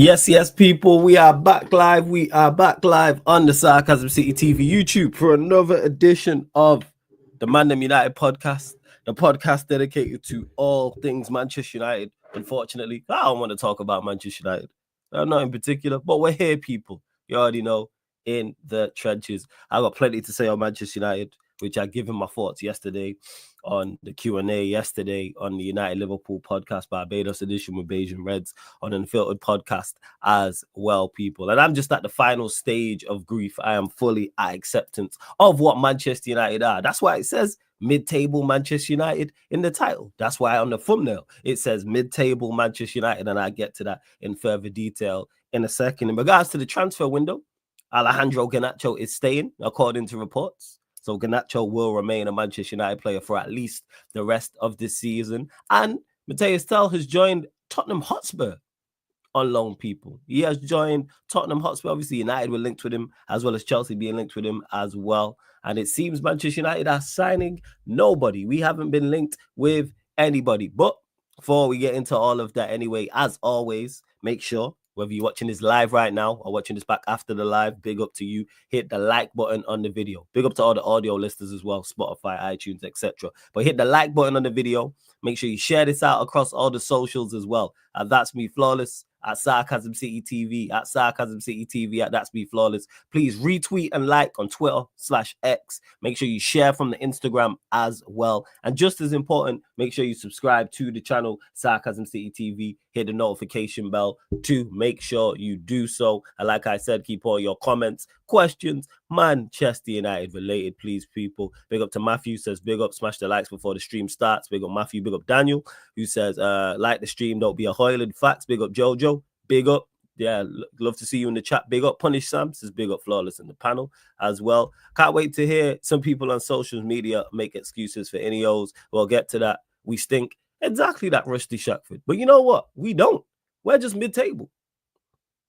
Yes, people, we are back live. We are back live on the Sarcasm City TV YouTube for another edition of the ManDem United podcast, the podcast dedicated to all things Manchester United. Unfortunately, I don't want to talk about Manchester United, not in particular, but we're here, people. You already know, in the trenches. I got plenty to say on Manchester United, which I given my thoughts yesterday on the Q&A, yesterday on the United Liverpool podcast, Barbados edition with Bayesian Reds, on an Unfiltered podcast as well, people. And I'm just at the final stage of grief. I am fully at acceptance of what Manchester United are. That's why it says mid-table Manchester United in the title. That's why on the thumbnail it says mid-table Manchester United, and I get to that in further detail in a second. In regards to the transfer window, Alejandro Garnacho is staying, according to reports. So Garnacho will remain a Manchester United player for at least the rest of this season. And Matthias TEL has joined Tottenham Hotspur on loan, people. He has joined Tottenham Hotspur. Obviously, United were linked with him, as well as Chelsea being linked with him as well. And it seems Manchester United are signing nobody. We haven't been linked with anybody. But before we get into all of that anyway, as always, make sure, whether you're watching this live right now or watching this back after the live, big up to you. Hit the like button on the video. Big up to all the audio listeners as well, Spotify, iTunes, etc. But hit the like button on the video. Make sure you share this out across all the socials as well. That's me, Flawless, at Sarcasm City TV, at Sarcasm City TV, at That's Me Flawless. Please retweet and like on Twitter/X. Make sure you share from the Instagram as well. And just as important, make sure you subscribe to the channel Sarcasm City TV. Hit the notification bell to make sure you do so. And like I said, keep all your comments, questions, Manchester United related, please, people. Big up to Matthew, says big up, smash the likes before the stream starts. Big up Matthew, big up Daniel, who says like the stream, don't be a Hoyland facts. Big up Jojo, big up. Yeah, love to see you in the chat. Big up Punish Sam, says big up Flawless in the panel as well. Can't wait to hear some people on social media make excuses for INEOS. We'll get to that. We stink. Exactly that, Rusty Shackford. But you know what? We don't. We're just mid-table.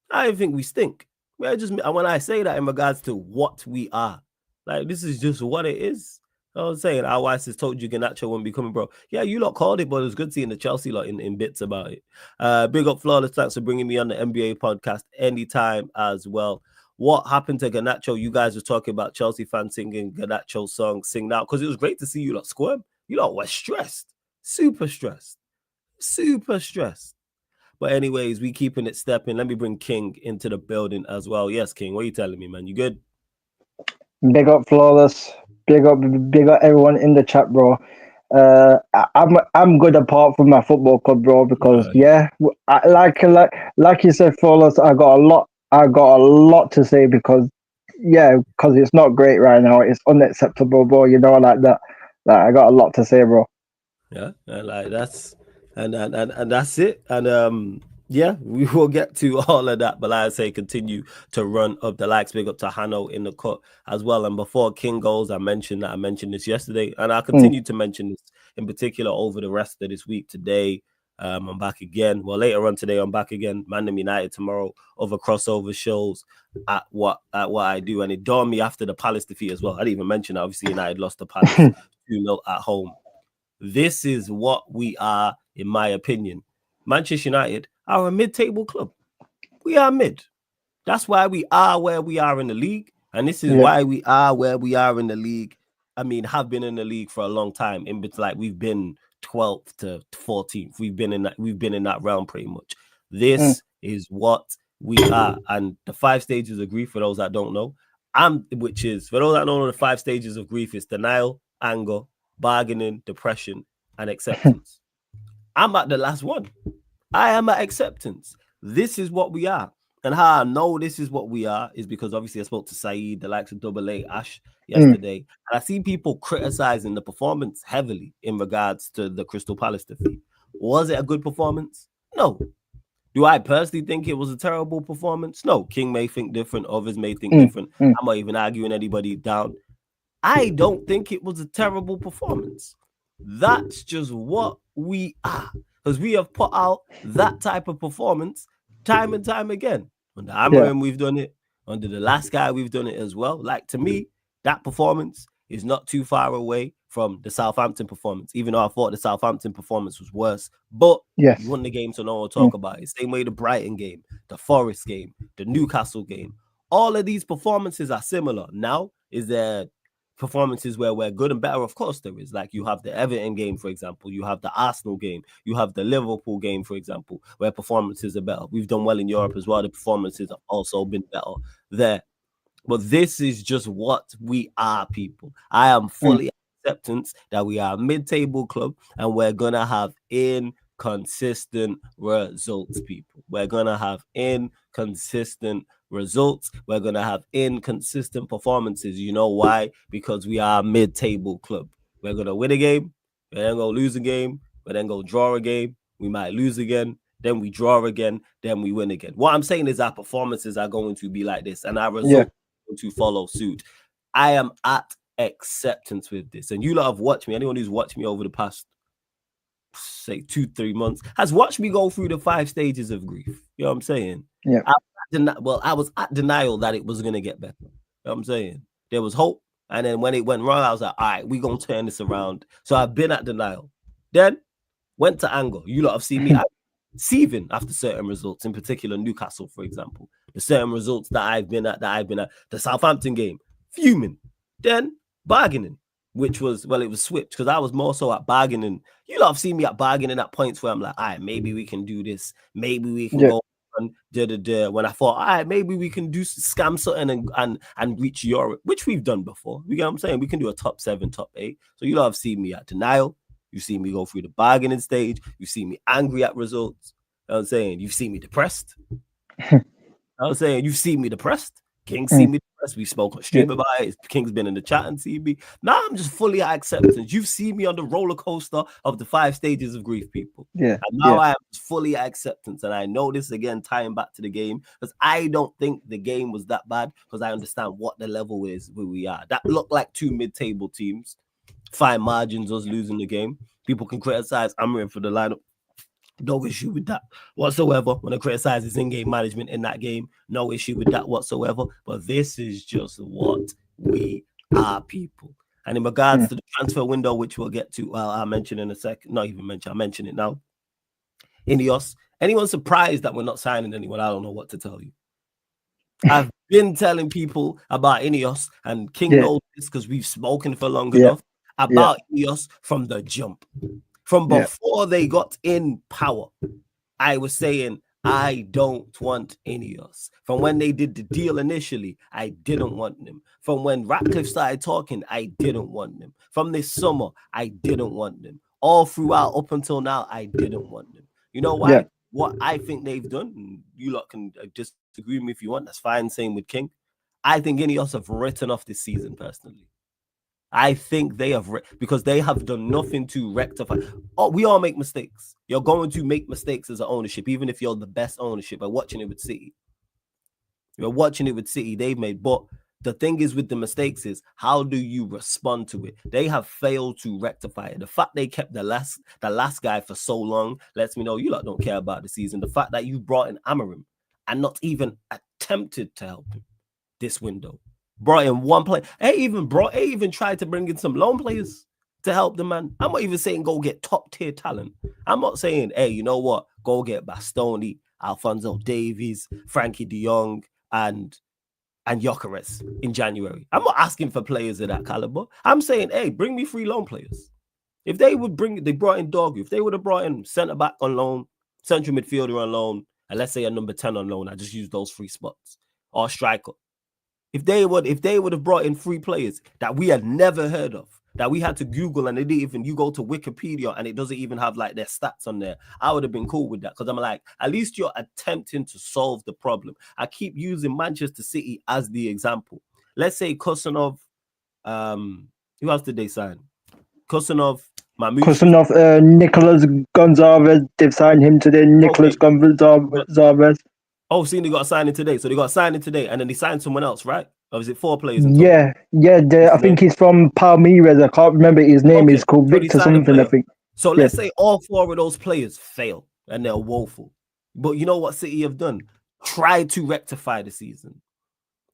I don't think we stink. We're just, when I say that in regards to what we are, like, this is just what it is. I was saying, our wife has told you Garnacho won't be coming, bro. Yeah, you lot called it, but it was good seeing the Chelsea lot in bits about it. Big up Flawless, thanks for bringing me on the NBA podcast anytime as well. What happened to Garnacho? You guys were talking about Chelsea fans singing Garnacho song, Sing Now, because it was great to see you lot squirm. You lot were stressed, super stressed. But anyways, we keeping it stepping. Let me bring King into the building as well. Yes, King, what are you telling me, man? You good? Big up Flawless. Big up everyone in the chat, bro. I'm good apart from my football club, bro, because like you said, Flawless, I got a lot to say because it's not great right now. It's unacceptable, bro. You know, like that. Like, I got a lot to say, bro. Yeah, like that's and that's it. And yeah, we will get to all of that. But like I say, continue to run up the likes. Big up to Hano in the cut as well. And before King goes, I mentioned this yesterday, and I'll continue to mention this in particular over the rest of this week. Today, I'm back again. Well, later on today, I'm back again. ManDem United tomorrow. Other crossover shows at what I do, and it dawned me after the Palace defeat as well. I didn't even mention that. Obviously, United lost to Palace 2-0 at home. This is what we are, in my opinion. Manchester United are a mid-table club. We are mid. That's why we are where we are in the league. And this is why we are where we are in the league. I mean, have been in the league for a long time. We've been 12th to 14th. We've been in that realm pretty much. This is what we are. And the 5 stages of grief, for those that don't know, for those that don't know, the 5 stages of grief is denial, anger, bargaining, depression, and acceptance. I'm at the last one. I am at acceptance. This is what we are. And how I know this is what we are is because obviously I spoke to Saeed, the likes of Double A, Ash yesterday. And I see people criticizing the performance heavily in regards to the Crystal Palace defeat. Was it a good performance? No. Do I personally think it was a terrible performance? No. King may think different. Others may think different. I'm not even arguing anybody down. I don't think it was a terrible performance. That's just what we are. Because we have put out that type of performance time and time again. Under Amarim, we've done it. Under the last guy, we've done it as well. Like, to me, that performance is not too far away from the Southampton performance, even though I thought the Southampton performance was worse. But Yes. you won the game, so no one will talk about it. Same way the Brighton game, the Forest game, the Newcastle game. All of these performances are similar. Now, is there performances where we're good and better? Of course there is. Like you have the Everton game, for example. You have the Arsenal game. You have the Liverpool game, for example, where performances are better. We've done well in Europe as well. The performances have also been better there. But this is just what we are, people. I am fully acceptance that we are a mid-table club and we're gonna have inconsistent results, people. We're gonna have inconsistent results. We're gonna have inconsistent performances. You know why? Because we are a mid-table club. We're gonna win a game, we're then gonna lose a game, we're then gonna draw a game, we might lose again, then we draw again, then we win again. What I'm saying is our performances are going to be like this, and our results to follow suit. I am at acceptance with this, and you lot have watched me. Anyone who's watched me over the past, say, 2-3 months has watched me go through the 5 stages of grief. You know what I'm saying? Yeah. I was at denial that it was gonna get better. You know what I'm saying? There was hope, and then when it went wrong, I was like, all right, we're gonna turn this around. So I've been at denial. Then went to anger. You lot have seen me seething after certain results, in particular Newcastle, for example. The certain results that I've been at, the Southampton game, fuming, then bargaining, which was, well, it was switched because I was more so at bargaining. You lot have seen me at bargaining at points where I'm like, all right, maybe we can do this, maybe we can go on, when I thought, all right, maybe we can do scam something and reach Europe, which we've done before. You get what I'm saying? We can do a top 7, top 8. So you lot have seen me at denial. You see me go through the bargaining stage. You see me angry at results. You know what I'm saying? You've seen me depressed. I'm saying you've seen me depressed. King's seen me depressed. We spoke on stream about it. King's been in the chat and seen me. Now I'm just fully at acceptance. You've seen me on the roller coaster of the 5 stages of grief, people. And now I am fully at acceptance. And I know this again, tying back to the game, because I don't think the game was that bad, because I understand what the level is where we are. That looked like 2 mid-table teams. Fine margins, us losing the game. People can criticize Amarin for the lineup. No issue with that whatsoever. When I criticize his in-game management in that game, no issue with that whatsoever. But this is just what we are, people. And in regards to the transfer window, which we'll get to, I'll mention in a second. Not even mention, I'll mention it now. INEOS. Anyone surprised that we're not signing anyone? I don't know what to tell you. I've been telling people about INEOS, and King knows this because we've spoken for long enough about INEOS from the jump. From before they got in power, I was saying, I don't want INEOS. From when they did the deal initially, I didn't want them. From when Ratcliffe started talking, I didn't want them. From this summer, I didn't want them. All throughout, up until now, I didn't want them. You know why? What I think they've done, you lot can disagree with me if you want, that's fine, same with King. I think INEOS have written off this season, personally. I think they have, because they have done nothing to rectify. Oh, we all make mistakes. You're going to make mistakes as an ownership, even if you're the best ownership. We're watching it with City. You're watching it with City. They've made, but the thing is with the mistakes is, how do you respond to it? They have failed to rectify it. The fact they kept the last guy for so long lets me know you lot don't care about the season. The fact that you brought in Amarim and not even attempted to help him this window. Brought in one player. They even tried to bring in some loan players to help the man. I'm not even saying go get top tier talent. I'm not saying, hey, you know what? Go get Bastoni, Alphonso Davies, Frankie de Jong, and Gyökeres in January. I'm not asking for players of that caliber. I'm saying, hey, bring me 3 loan players. If they brought in Dogu. If they would have brought in centre back on loan, central midfielder on loan, and let's say a number 10 on loan, I just use those 3 spots, or striker. If they would have brought in 3 players that we had never heard of, that we had to Google, and they didn't even, you go to Wikipedia and it doesn't even have like their stats on there, I would have been cool with that, because I'm like, at least you're attempting to solve the problem. I keep using Manchester City as the example. Let's say Kusanov, who else did they sign? Kusanov, Nicolas Gonzalez, they've signed him today. Nicolas Gonzalez. Oh, see, they got a signing today. So they got a signing today, and then they signed someone else, right? Or is it 4 players in total? I think he's from Palmeiras. I can't remember his name. He's called Victor something, I think. So let's say all 4 of those players fail, and they're woeful. But you know what City have done? Tried to rectify the season.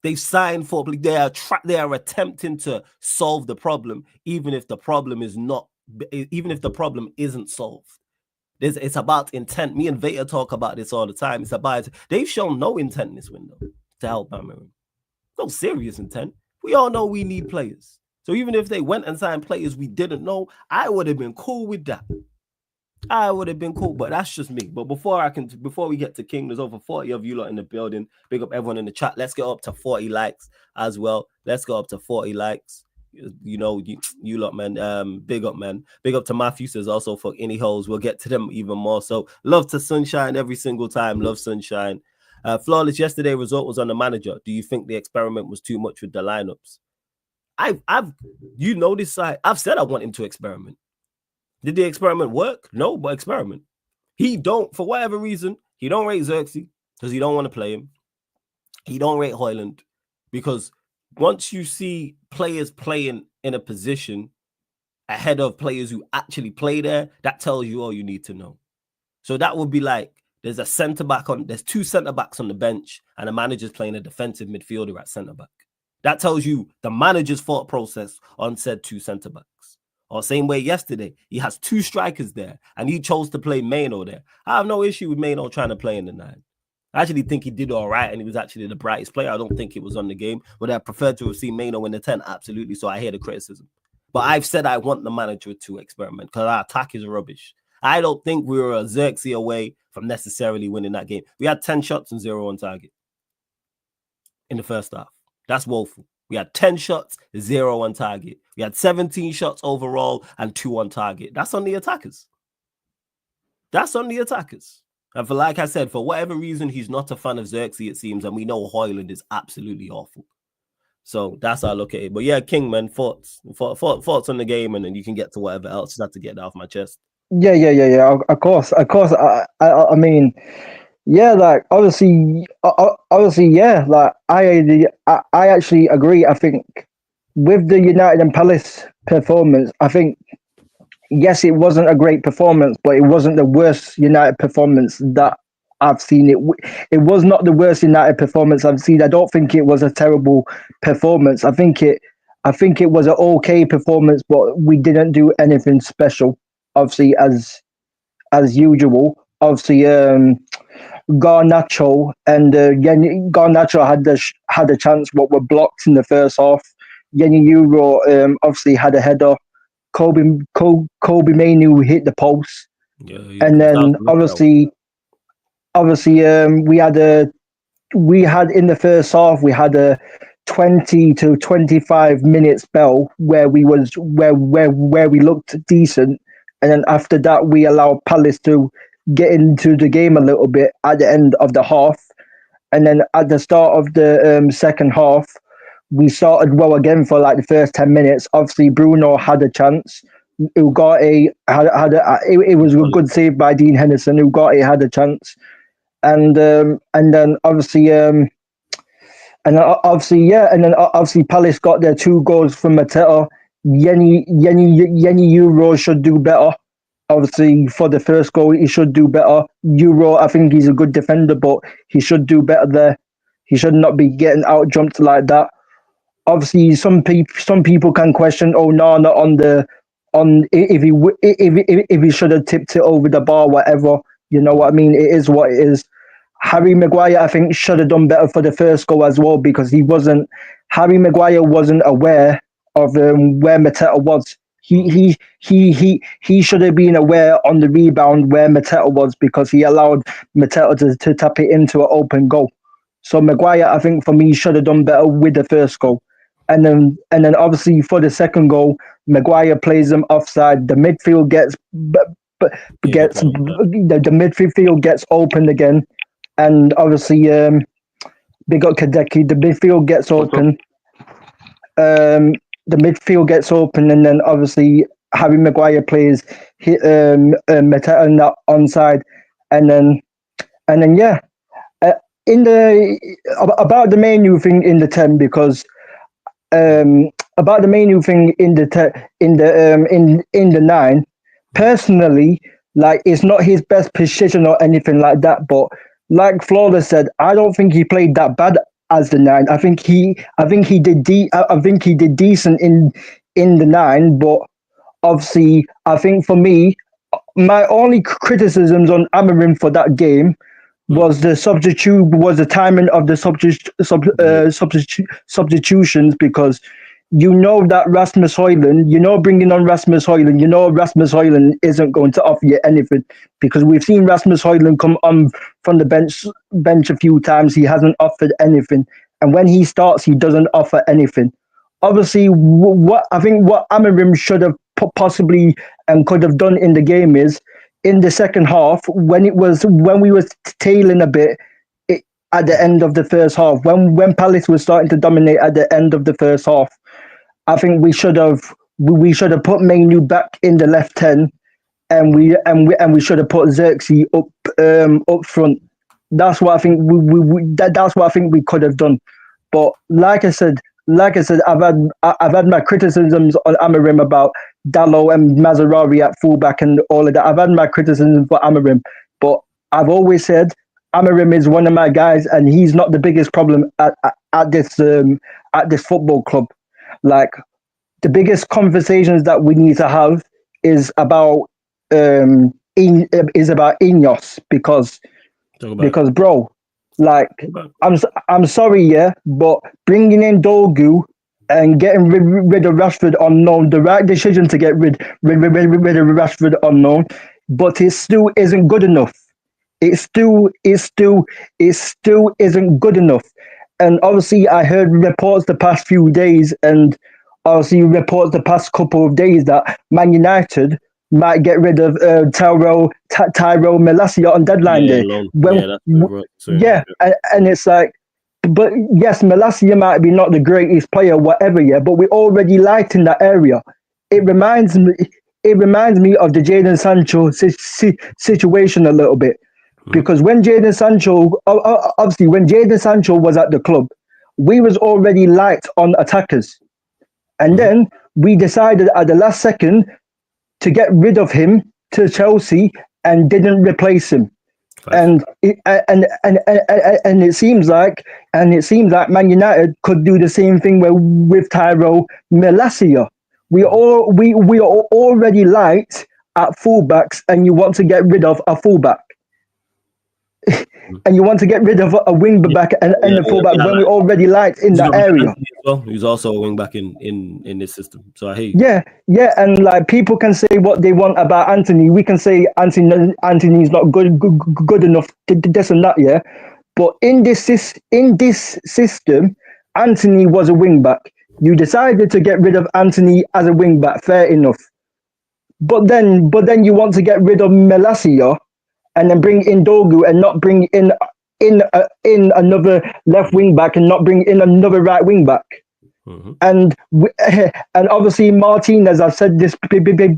They've signed for. They are attempting to solve the problem, even if the problem isn't solved. It's about intent. Me and Veta talk about this all the time. It's about they've shown no intent in this window to help Cameroon. No serious intent. We all know we need players. So even if they went and signed players we didn't know, I would have been cool with that. I would have been cool, but that's just me. But before we get to King, there's over 40 of you lot in the building. Big up everyone in the chat. Let's get up to 40 likes as well. Let's go up to 40 likes. You know, you lot, man. Big up, man. Big up to Matthew says also for any holes. We'll get to them even more. So love to Sunshine every single time. Love Sunshine. Flawless. Yesterday result was on the manager. Do you think the experiment was too much with the lineups? I've said I want him to experiment. Did the experiment work? No, but experiment. For whatever reason, he don't rate Xerxes because he don't want to play him. He don't rate Hoyland because once you see players playing in a position ahead of players who actually play there, that tells you all you need to know. So that would be like there's two centre backs on the bench and the manager's playing a defensive midfielder at centre back. That tells you the manager's thought process on said two centre backs. Or same way yesterday, he has two strikers there and he chose to play Maino there. I have no issue with Maino trying to play in the 9. I actually think he did all right and he was actually the brightest player. I don't think it was on the game. Would I prefer to have seen Maino in the 10? Absolutely. So I hear the criticism. But I've said I want the manager to experiment because our attack is rubbish. I don't think we were a Xerxes away from necessarily winning that game. We had 10 shots and 0 on target in the first half. That's woeful. We had 10 shots, 0 on target. We had 17 shots overall and 2 on target. That's on the attackers. And for like I said, for whatever reason, he's not a fan of Xerxes, it seems. And we know Hoyland is absolutely awful. So that's how I look at it. But yeah, King, man, thoughts on the game, and then you can get to whatever else. Just have to get that off my chest. Yeah. Of course. I mean, yeah, like obviously, yeah. Like I actually agree. I think with the United and Palace performance, I think yes, it wasn't a great performance, but it wasn't the worst United performance that I've seen. It was not the worst United performance I've seen. I don't think it was a terrible performance. I think it was an okay performance, but we didn't do anything special. Obviously, as usual. Obviously, Garnacho and Garnacho had a chance, but were blocked in the first half. Yenny Euro obviously had a header. Kobe Mainu hit the post, and then obviously we had in the first half we had a 20 to 25 minute spell where we looked decent, and then after that we allowed Palace to get into the game a little bit at the end of the half, and then at the start of the second half we started well again for like the first 10 minutes. Obviously Bruno had a chance. Ugarte it was a good save by Dean Henderson. Ugarte had a chance, and then obviously Palace got their 2 goals from Mateta. Yenny Euro should do better. Obviously, for the first goal, he should do better. Euro, I think he's a good defender, but he should do better there. He should not be getting out jumped like that. Obviously, some people can question Onana if he should have tipped it over the bar, whatever. You know what I mean? It is what it is. Harry Maguire, I think, should have done better for the first goal as well because Harry Maguire wasn't aware of where Mateta was. He should have been aware on the rebound where Mateta was because he allowed Mateta to tap it into an open goal. So Maguire, I think, for me, should have done better with the first goal. And then obviously for the second goal, Maguire plays them offside. The midfield the midfield gets open again, and obviously big up Kadeki. The midfield gets open. The midfield gets open, and then obviously Harry Maguire plays Mateta on that onside, and then yeah. About the main thing in the 10 because. About the main thing in the 9, personally, like it's not his best position or anything like that. But like Flawless said, I don't think he played that bad as the nine. I think he did decent in the nine, but obviously, I think for me, my only criticisms on Amarim for that game was the timing of the substitutions, because you know that Rasmus Højlund, bringing on Rasmus Højlund, Rasmus Højlund isn't going to offer you anything, because we've seen Rasmus Højlund come on from the bench a few times. He hasn't offered anything, and when he starts, he doesn't offer anything. Obviously, what Amarim should have possibly and could have done in the game is, in the second half, when we were tailing a bit, at the end of the first half, when Palace was starting to dominate at the end of the first half, I think we should have put Mainu back in the left 10, and we should have put Xerxes up front. That's what I think that's what I think we could have done. But like I said, I've had my criticisms on Amarim about Dallo and Mazarari at fullback and all of that. I've had my criticisms for Amarim, but I've always said Amarim is one of my guys, and he's not the biggest problem at this football club. Like, the biggest conversations that we need to have is about INEOS, because bro, like, I'm sorry, yeah, but bringing in Dorgu and getting rid of Rashford unknown, the right decision to get rid of Rashford unknown, but it still isn't good enough. It still isn't good enough. And obviously, I heard reports the past few days, and obviously reports the past couple of days, that Man United might get rid of Tyrell Malacia on deadline day. And it's like, but yes, Malacia might be not the greatest player, whatever, yeah, but we're already light in that area. It reminds me of the Jadon Sancho situation a little bit, because when Jadon Sancho was at the club, we was already light on attackers, and then we decided at the last second to get rid of him to Chelsea and didn't replace him. And it seems like Man United could do the same thing with Tyrell Malacia. We are already light at fullbacks, and you want to get rid of a fullback. And you want to get rid of a wing back and a fullback when we're already light in that area. Well, he's also a wing back in this system. So I hate. Yeah, and like, people can say what they want about Anthony. We can say Anthony's not good enough to this and that, yeah. But in this system, Anthony was a wing back. You decided to get rid of Anthony as a wing back, fair enough. But then you want to get rid of Malacia and then bring in Dorgu, and not bring in another left wing back, and not bring in another right wing back. And obviously Martinez, I've said this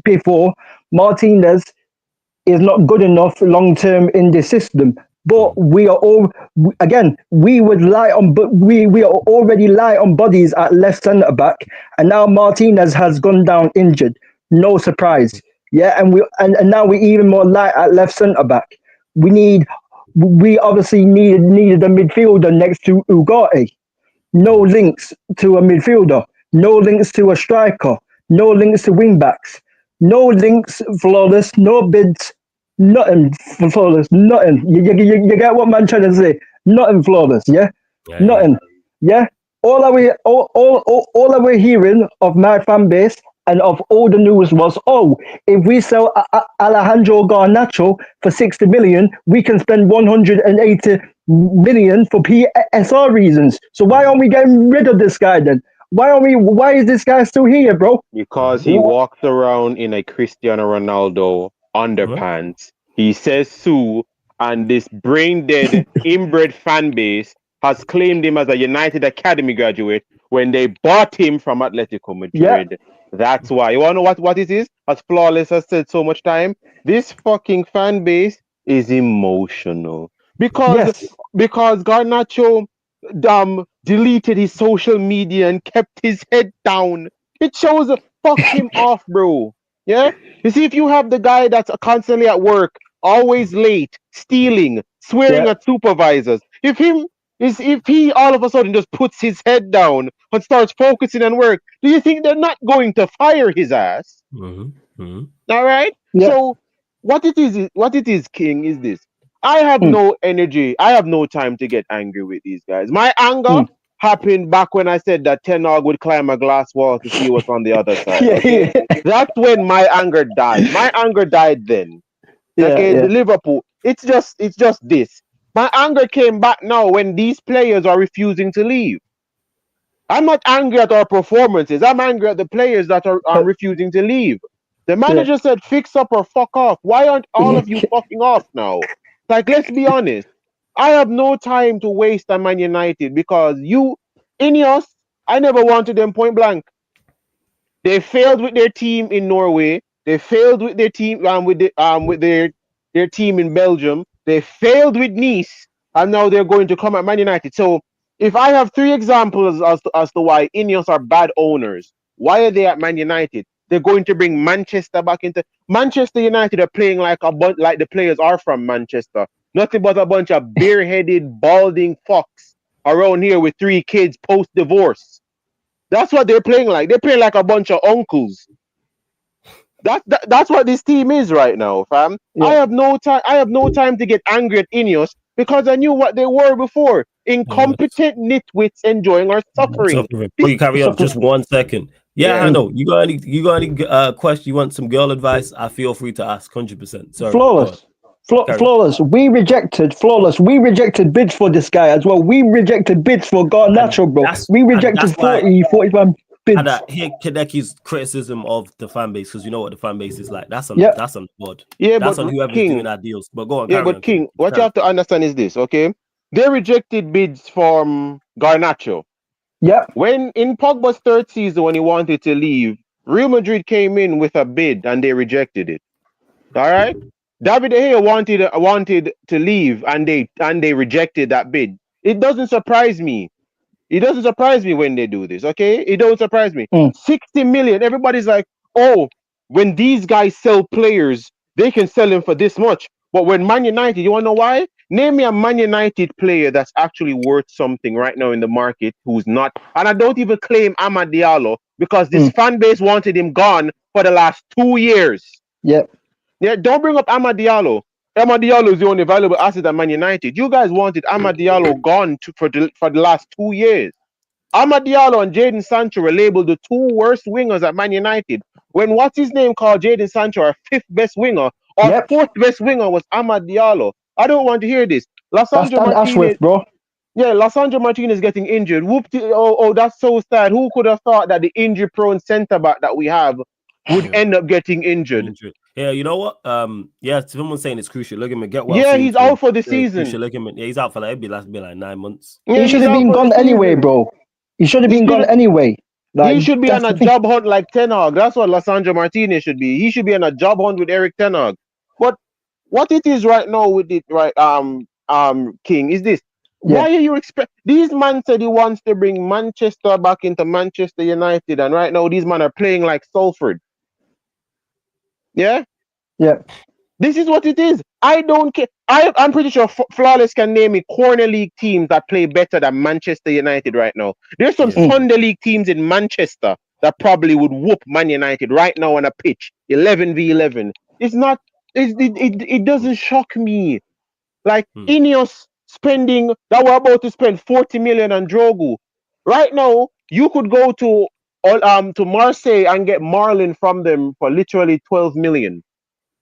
before, Martinez is not good enough long term in this system. But we are already light on bodies at left centre back, and now Martinez has gone down injured. No surprise. Yeah, and now we're even more light at left centre back. We obviously needed a midfielder next to Ugarte. No links to a midfielder. No links to a striker. No links to wing backs. No links, flawless. No bids. Nothing flawless. Nothing. You get what I'm trying to say? Nothing flawless. Yeah. Nothing. Yeah. All that we're hearing of my fan base and of all the news was, if we sell Alejandro Garnacho for 60 million, we can spend 180 million for PSR reasons. So why aren't we getting rid of this guy then? Why is this guy still here, bro? Because he walks around in a Cristiano Ronaldo underpants. He says Sue, and this brain-dead, inbred fan base has claimed him as a United Academy graduate when they bought him from Atletico Madrid. Yeah. That's why. You want to know what it is? As Flawless has said so much time, this fucking fan base is emotional. Because Garnacho deleted his social media and kept his head down. It shows fuck him off, bro. Yeah? You see, if you have the guy that's constantly at work, always late, stealing, swearing at supervisors, if him is if he all of a sudden just puts his head down and starts focusing on work, do you think they're not going to fire his ass? All right. Yeah. So what it is, King, is this. I have Mm. no energy. I have no time to get angry with these guys. My anger Mm. happened back when I said that Tenag would climb a glass wall to see what's on the other side. Okay, Yeah. that's when my anger died. My anger died then. Yeah. Okay, Yeah. the Liverpool. It's just this. My anger came back now when these players are refusing to leave. I'm not angry at our performances. I'm angry at the players that are refusing to leave. The Yeah. manager said, "Fix up or fuck off." Why aren't all of you fucking off now? Like, let's be honest. I have no time to waste on Man United because INEOS, I never wanted them point blank. They failed with their team in Norway. They failed with their team with their team in Belgium. They failed with Nice, and now they're going to come at Man United. So if I have three examples as to why INEOS are bad owners, why are they at Man United? They're going to bring Manchester back into Manchester United are playing like like the players are from Manchester. Nothing but a bunch of bare-headed, balding fucks around here with three kids post-divorce. That's what they're playing like. They're playing like a bunch of uncles. That's what this team is right now, fam. I Yeah. have no time. I have no time to get angry at INEOS because I knew what they were before. Incompetent nitwits enjoying our suffering. Before you carry on, just 1 second. Yeah, I know. You got any question? You want some girl advice? I feel free to ask. 100%. Sorry. Flawless. Flawless. We rejected bids for this guy as well. We rejected bids for Garnacho, bro. We rejected 41 bids. And I hear Kadeki's criticism of the fan base because you know what the fan base is like. That's on the board. Yeah, that's but on whoever's King, doing our deals. But go on. yeah, but King, what you have to understand is this, okay? They rejected bids from Garnacho. Yeah. When in Pogba's third season, when he wanted to leave, Real Madrid came in with a bid and they rejected it. All right. David De Gea wanted to leave and they rejected that bid. It doesn't surprise me. It doesn't surprise me when they do this. Okay, it don't surprise me. 60 million. Everybody's like, oh, when these guys sell players, they can sell them for this much. But when Man United, you want to know why? Name me a Man United player that's actually worth something right now in the market who's not. And I don't even claim Amad Diallo because this fan base wanted him gone for the last 2 years. Yep. Yeah, don't bring up Amad Diallo. Amad Diallo is the only valuable asset at Man United. You guys wanted Amad Diallo gone for the last 2 years. Amad Diallo and Jadon Sancho were labeled the two worst wingers at Man United. When what's his name called Jadon Sancho our fifth best winger, our fourth best winger was Amad Diallo. I don't want to hear this. Lissandro Martinez, bro. Yeah, Lissandro Martinez getting injured. Oh, that's so sad. Who could have thought that the injury-prone centre-back that we have would end up getting injured? Yeah, you know what? Yeah, someone's saying it's crucial ligament. Get well. Yeah, he's out for the season. Crucial ligament. Yeah, he's out for like it'd be like 9 months. Yeah, he should have been gone anyway, bro. He should have been gone anyway. Like, he should be on a job hunt like Ten Hag. That's what Lissandro Martinez should be. He should be on a job hunt with Eric Ten Hag. But what it is right now with it, right, King, is this. Yeah. Why are you these man said he wants to bring Manchester back into Manchester United, and right now these men are playing like Salford. Yeah? Yeah. This is what it is. I don't care. I'm pretty sure Flawless can name me corner league teams that play better than Manchester United right now. There's some Sunday league teams in Manchester that probably would whoop Man United right now on a pitch, 11v11. It's not. It doesn't shock me. Like INEOS spending that we're about to spend 40 million on Drogu. Right now, you could go to Marseille and get Marlon from them for literally 12 million.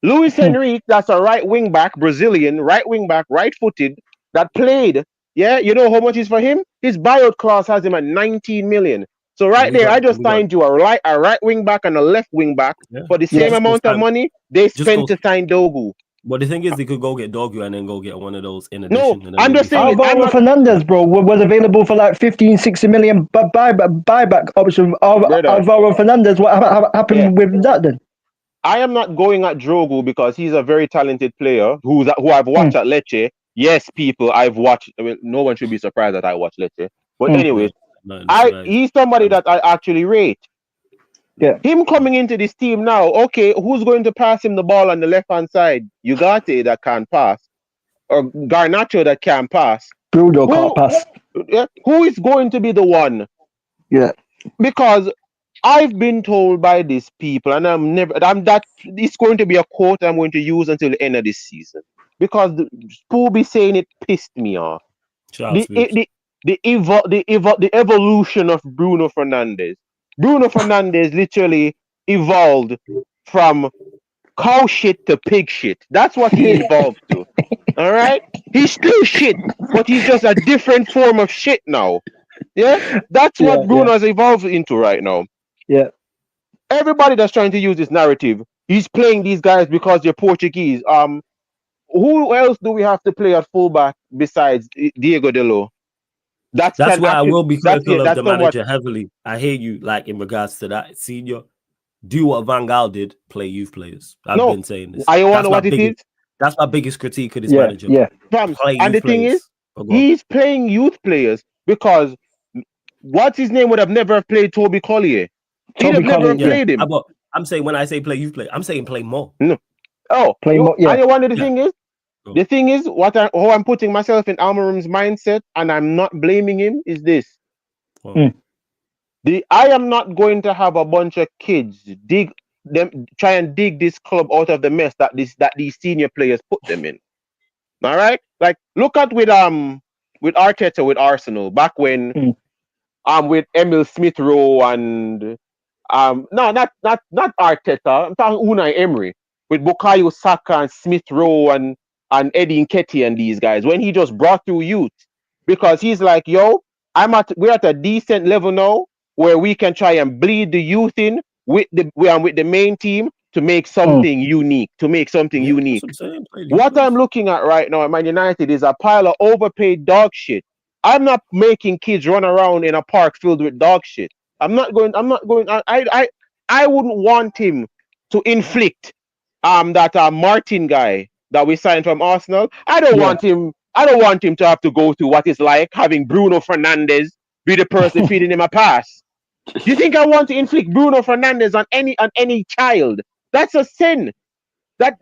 Luis Enrique, that's a right wing back, Brazilian, right wing back, right footed, that played. Yeah, you know how much is for him? His buyout clause has him at 19 million. So right there, I just signed you a right wing back and a left wing back for the same amount of money they spent to sign Dogu. But the thing is, they could go get Dogu and then go get one of those in addition. No, I'm just saying. Alvaro Fernandez, bro, was available for like 15, 60 million buyback option. Alvaro Fernandez, what happened with that then? I am not going at Drogo because he's a very talented player who I've watched at Lecce. Yes, people, I've watched. I mean, no one should be surprised that I watched Lecce. But anyways, he's somebody that I actually rate. Yeah. Him coming into this team now, okay, who's going to pass him the ball on the left-hand side? Ugarte that can't pass. Or Garnacho that can pass. Bruno can't pass. Who is going to be the one? Yeah. Because I've been told by these people, and it's going to be a quote I'm going to use until the end of this season. Because Spoo be saying it pissed me off. The evolution of Bruno Fernandes. Bruno Fernandes literally evolved from cow shit to pig shit. That's what he evolved to. All right? He's still shit, but he's just a different form of shit now. Yeah? That's what Bruno has evolved into right now. Yeah. Everybody that's trying to use this narrative, he's playing these guys because they're Portuguese. Who else do we have to play at fullback besides Diego Delo? That's why I will be critical of the manager heavily. I hear you, like in regards to that. Senior, do what Van Gaal did, play youth players. I've been saying this. I want to know what it is. That's my biggest critique of this manager. Yeah. And the thing is, he's playing youth players because what's his name would have never played Toby Collier. He'd have never played him. I'm saying when I say play youth player, I'm saying play more. No. Oh, play more. Yeah. And you wonder the thing is? The thing is, how I'm putting myself in Almarum's mindset, and I'm not blaming him, is this. I am not going to have a bunch of kids try and dig this club out of the mess that these senior players put them in. All right? Like, look at with Arteta with Arsenal back when with Emil Smith Rowe and not Arteta, I'm talking Unai Emery with Bukayo Saka and Smith Rowe and Eddie Nketiah and these guys, when he just brought through youth, because he's like, yo, we're at a decent level now where we can try and bleed the youth in with the main team to make something unique. What I'm looking at right now at Man United is a pile of overpaid dog shit. I'm not making kids run around in a park filled with dog shit. I wouldn't want him to inflict that Martin guy that we signed from Arsenal. I don't want him to have to go through what it's like having Bruno Fernandes be the person feeding him a pass. Do you think I want to inflict Bruno Fernandes on any child? That's a sin. That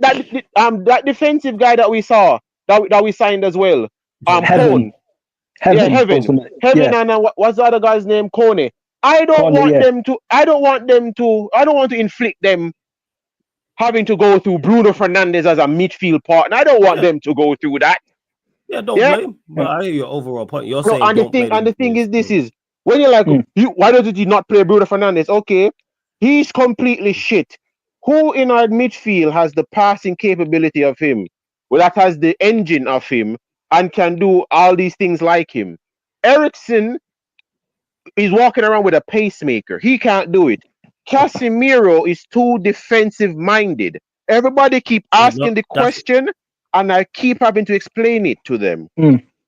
defensive guy that we saw that we signed as well. Heaven. Heaven, and what's the other guy's name? Kone. I don't want to inflict them having to go through Bruno Fernandes as a midfield partner. I don't want them to go through that. Yeah, don't blame. But I hear your overall point. You're saying the thing is when you're like, why did you not play Bruno Fernandes? Okay, he's completely shit. Who in our midfield has the passing capability of him? Well, that has the engine of him and can do all these things like him. Eriksen is walking around with a pacemaker. He can't do it. Casemiro is too defensive minded. Everybody keep asking the question, and I keep having to explain it to them.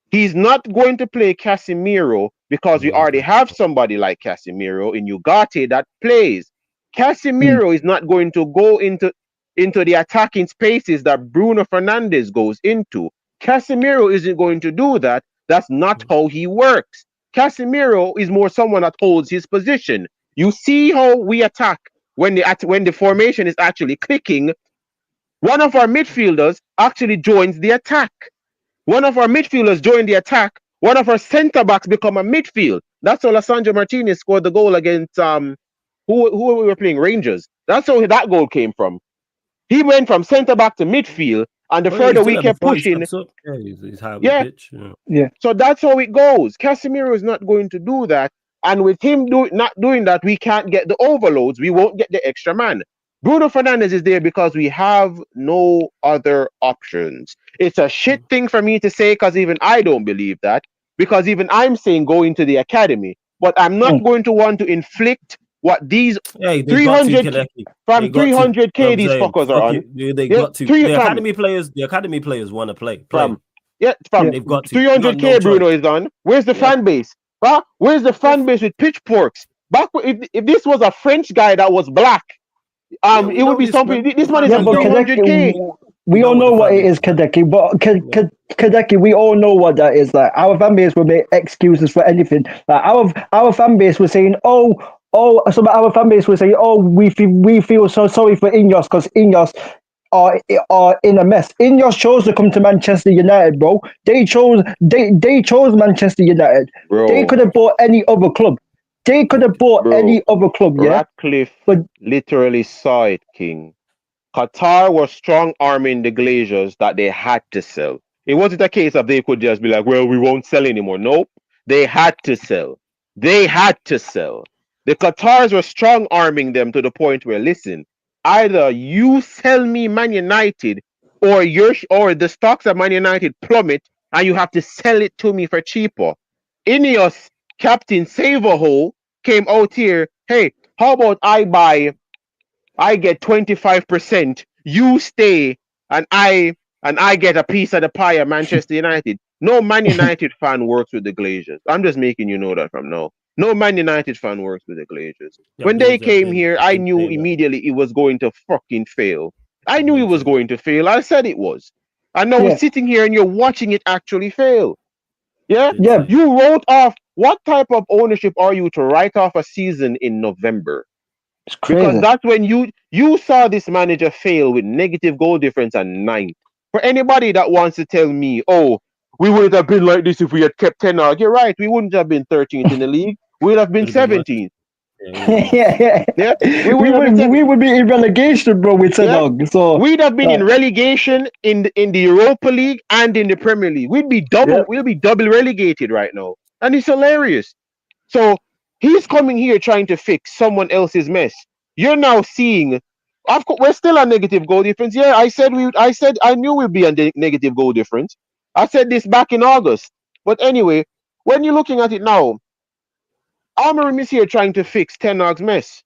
He's not going to play Casemiro because we already have somebody like Casemiro in Ugarte that plays. Casemiro is not going to go into the attacking spaces that Bruno Fernandes goes into. Casemiro isn't going to do that. That's not how he works. Casemiro is more someone that holds his position. You see how we attack when the formation is actually clicking. One of our midfielders actually joins the attack. One of our midfielders joined the attack. One of our centre backs become a midfield. That's how Lissandro Martinez scored the goal against who we were playing, Rangers. That's how that goal came from. He went from centre back to midfield, and the further we kept pushing, he's high the pitch. So that's how it goes. Casemiro is not going to do that, and with him not doing that, we can't get the overloads. We won't get the extra man. Bruno Fernandes is there because we have no other options. It's a shit thing for me to say because even I don't believe that, because even I'm saying go into the academy, but I'm not going to want to inflict what these 300 from 300k these fuckers are on. They got to. The academy players want to play. They've got to. 300k Bruno is on. Where's the fan base? Huh? Where's the fan base with pitchforks? Back if this was a French guy that was black, it would be something. This man is on 300k. We all know what it is, Kadeki, but Kadeki, we all know what that is. Like, our fan base will make excuses for anything. Like, our fan base was saying, some of our fan base was saying, we feel so sorry for INEOS because INEOS are in a mess. INEOS chose to come to Manchester United, bro. They chose Manchester United. They Bro, could have bought any other club. Any other club, yeah. Ratcliffe But literally saw it, King. Qatar was strong arming the Glazers that they had to sell. It wasn't a case of they could just be like, well, we won't sell anymore. Nope. They had to sell. They had to sell. The Qatars were strong arming them to the point where, listen, either you sell me Man United or the stocks of Man United plummet and you have to sell it to me for cheaper. INEOS Captain Saverhole came out here, hey, how about I get 25%, you stay, and I get a piece of the pie at Manchester United. No Man United fan works with the Glazers. I'm just making you know that from now. No Man United fan works with the Glazers. Yeah, When they those have came here, I been knew saying that. immediately it was going to fucking fail. I I've knew it been was saying going to fail. I said it was. And now we're yeah, sitting here and you're watching it actually fail. Yeah? been yeah, saying. You wrote off, what type of ownership are you to write off a season in November? it's Because crazy. that's when you saw this manager fail with negative goal difference and 9. For anybody that wants to tell me, oh, we wouldn't have been like this if we had kept 10 out, you're right. We wouldn't have been 13th in the league. We would have been Would have been worse. 17th. Yeah, it would have been worse. Yeah, Yeah, we we wouldn't have been would 7th. we would be in relegation, bro, with Yeah, Tenag. So we'd have been in relegation in the Europa League and in the Premier League. We'd be yeah, double relegated right now, and it's hilarious. So he's coming here trying to fix someone else's mess. You're now seeing, of course, we're still a negative goal difference. Yeah, I knew we'd be a negative goal difference. I said this back in August. But anyway, when you're looking at it now, Amorim is here trying to fix Ten Hag's mess.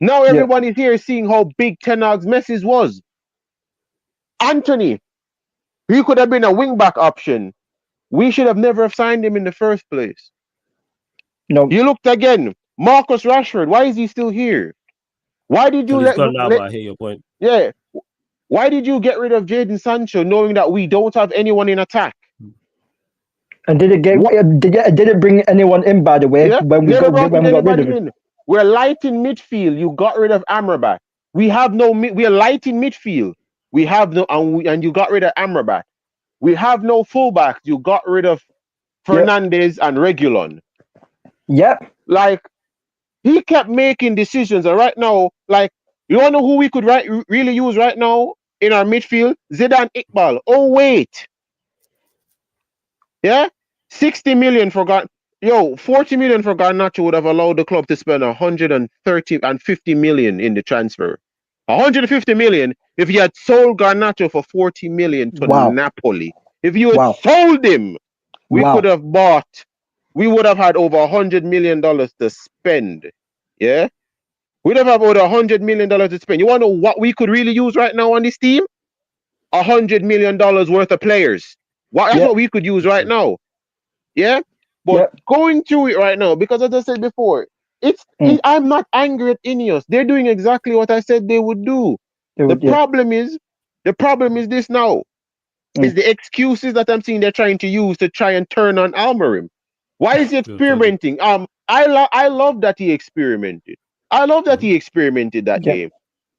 Now yeah. everyone is here seeing how big Ten Hag's messes was. Anthony, he could have been a wing back option. We should have never have signed him in the first place. No, You looked again, Marcus Rashford. Why is he still here? Why did you Till he's gone now, but I hear your point. yeah? Why did you get rid of Jadon Sancho, knowing that we don't have anyone in attack? and did it What? did it bring anyone in? By the way, Yeah, when we never got brought when we got rid anybody of it. in. We're light in midfield. You got rid of Amrabat. We have no. We're light in midfield. We have no, and you got rid of Amrabat. We have no fullbacks. You got rid of Fernandez and Regulon. Yep. Like, he kept making decisions, and right now, like, you wanna know who we could really use right now in our midfield? Zidane Iqbal. Oh wait, yeah, 60 million for 40 million for Garnacho would have allowed the club to spend 130 and 50 million in the transfer. 150 million if you had sold Garnacho for 40 million to Wow. Napoli. If you had Wow. sold him, we Wow. could have bought. We would have had over $100 million to spend. Yeah, we'd have had over $100 million to spend. You want to know what we could really use right now on this team? $100 million worth of players. That's Yep. what we could use right now. Yeah, but Yep. going through it right now, because as I said before, I'm not angry at INEOS. They're doing exactly what I said they would do. The problem is this now. Is the excuses that I'm seeing they're trying to use to try and turn on Almerim. Why is he experimenting? I love that he experimented. I love that he experimented that game.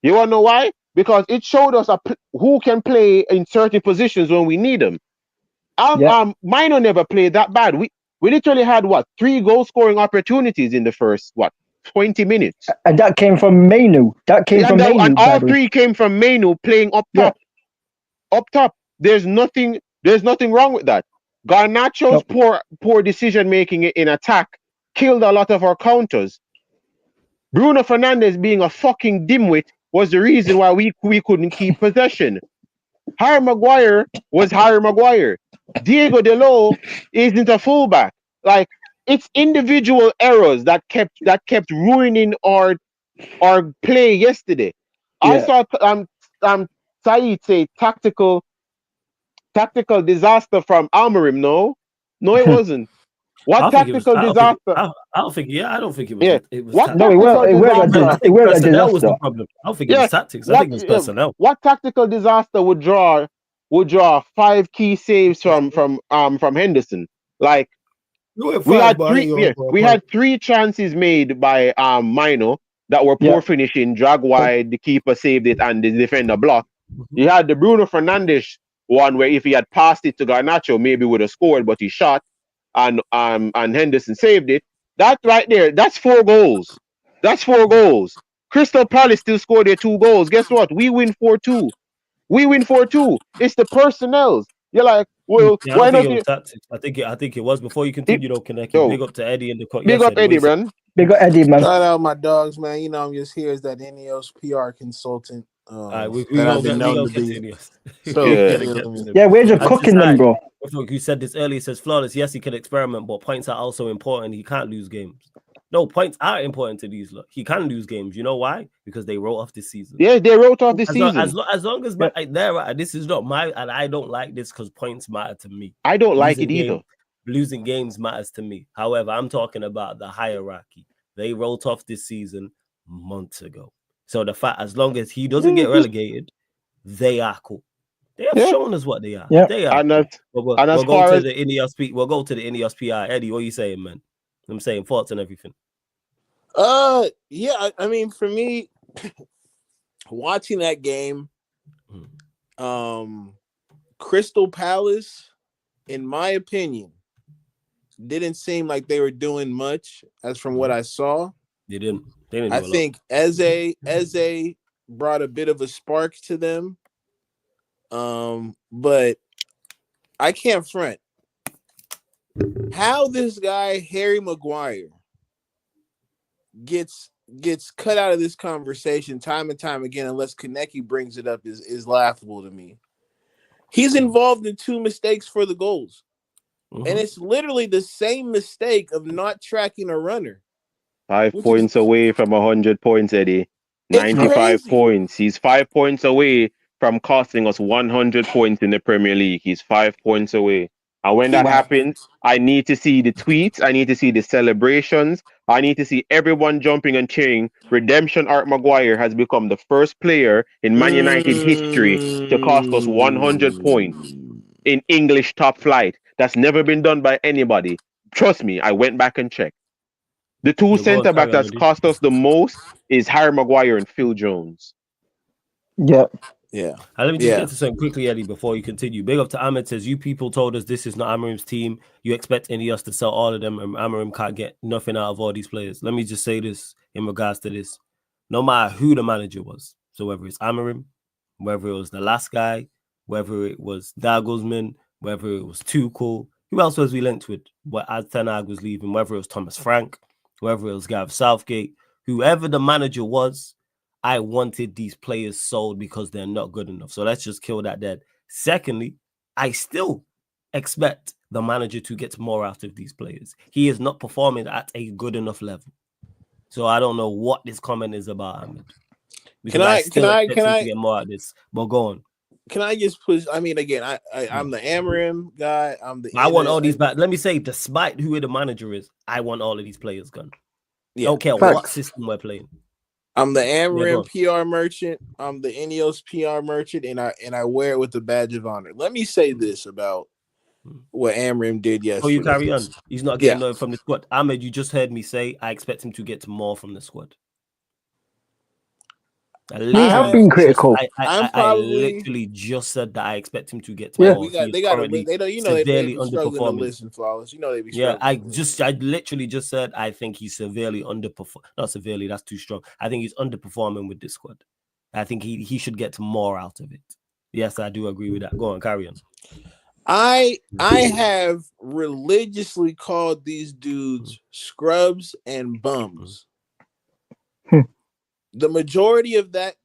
You want to know why? Because it showed us who can play in certain positions when we need them. Mino never played that bad. We literally had 3 goal scoring opportunities in the first 20 minutes. And that came from Mainu. And all 3 came from Mainu playing up top. Up top. There's nothing wrong with that. Garnacho's poor decision making in attack killed a lot of our counters. Bruno Fernandes being a fucking dimwit was the reason why we couldn't keep possession. Harry Maguire was Harry Maguire. Diego Delo isn't a fullback. Like, it's individual errors that kept ruining our play yesterday. I saw Saeed say tactical disaster from Almerim. No, it wasn't. What tactical disaster? I don't think it was. Yeah. It was What tactical. It was a Personnel was the disaster. problem. I don't think it was tactics. I think it was personnel. What tactical disaster would draw 5 key saves from Henderson? Like, we had 3 chances made by Mino that were poor finishing, drag wide, the keeper saved it, and the defender blocked. You had the Bruno Fernandes one where if he had passed it to Garnacho, maybe would have scored, but he shot and Henderson saved it. That right there, that's 4 goals. That's 4 goals. Crystal Palace still scored their 2 goals. Guess what? We win 4-2. We win 4-2. It's the personnel. You're like, well, Yeah, I don't why think not it was you? tactics. I think it was. Before you It, continue though, Kaneki, yo, big up to Eddie in the cut. big Yes, up Eddie, what Eddie, you say? man. Big up Eddie, man. Shout out my dogs, man. You know, I'm just here as that INEOS PR consultant All right, that I've been we known gonna to be. continue. So, We Yeah. gotta you know get what I to mean? them. Yeah, we're just And cooking them, Desai, bro. look, you said this earlier. It says flawless. Yes, he can experiment, but points are also important. He can't lose games. No, points are important to these. Look, he can lose games. You know why? Because they wrote off this season. Yeah, they wrote off the As long season. as Yeah. this is not my, and I don't like this because points matter to me. I don't like Losing it either. losing games matters to me. However, I'm talking about the hierarchy. They wrote off this season months ago. So the fact, as long as he doesn't get relegated, they are cool. They have Yeah. shown us what they are. Yeah. They are. And Cool. that's, We'll and as go far to as the INEOS P. We'll go to the INEOS PI. Eddie, what are you saying, man? I'm saying thoughts and everything. Yeah, I mean, for me, watching that game, Crystal Palace, in my opinion, didn't seem like they were doing much as from what I saw. They didn't do I a lot. think Eze brought a bit of a spark to them. But I can't front. How this guy, Harry Maguire, gets cut out of this conversation time and time again, unless Kaneki brings it up, is laughable to me. He's involved in 2 mistakes for the goals. And it's literally the same mistake of not tracking a runner. 5 points away from 100 points, Eddie. 95 points. He's 5 points away from costing us 100 points in the Premier League. He's 5 points away. And when that happens, I need to see the tweets. I need to see the celebrations. I need to see everyone jumping and cheering. Redemption Art Maguire has become the first player in Man United history to cost us 100 points in English top flight. That's never been done by anybody. Trust me, I went back and checked. The 2 centre back that's cost us the most is Harry Maguire and Phil Jones. Yeah. Yeah. Let me just get to something quickly, Eddie, before you continue. Big up to Ahmed says, you people told us this is not Amarim's team. You expect INEOS to sell all of them, and Amarim can't get nothing out of all these players. Let me just say this in regards to this. No matter who the manager was, so whether it's Amarim, whether it was the last guy, whether it was Dagelsman, whether it was Tuchel, who else was we linked with? As Ten Hag was leaving, whether it was Thomas Frank, whether it was Gareth Southgate, whoever the manager was, I wanted these players sold because they're not good enough. So let's just kill that dead. Secondly, I still expect the manager to get more out of these players. He is not performing at a good enough level. So I don't know what this comment is about, Ahmed. Because I expect him to get more out of this. But go on. Can I just push? I mean, again, I'm the Amarim guy. I want all these back. Let me say, despite who the manager is, I want all of these players gone. Yeah. Don't care what system we're playing. I'm the Amarim PR merchant. I'm the INEOS PR merchant, and I wear it with the badge of honor. Let me say this about what Amarim did yesterday. Oh, you carry on. He's not getting no from the squad. Ahmed, you just heard me say I expect him to get more from the squad. You have been critical. I literally just said that I expect him to get more. They got severely underperforming. Listen, flawless. You know they be. Yeah, I literally just said I think he's severely underperforming. Not severely, that's too strong. I think he's underperforming with this squad. I think he should get more out of it. Yes, I do agree with that. Go on, carry on. I have religiously called these dudes scrubs and bums. The majority of that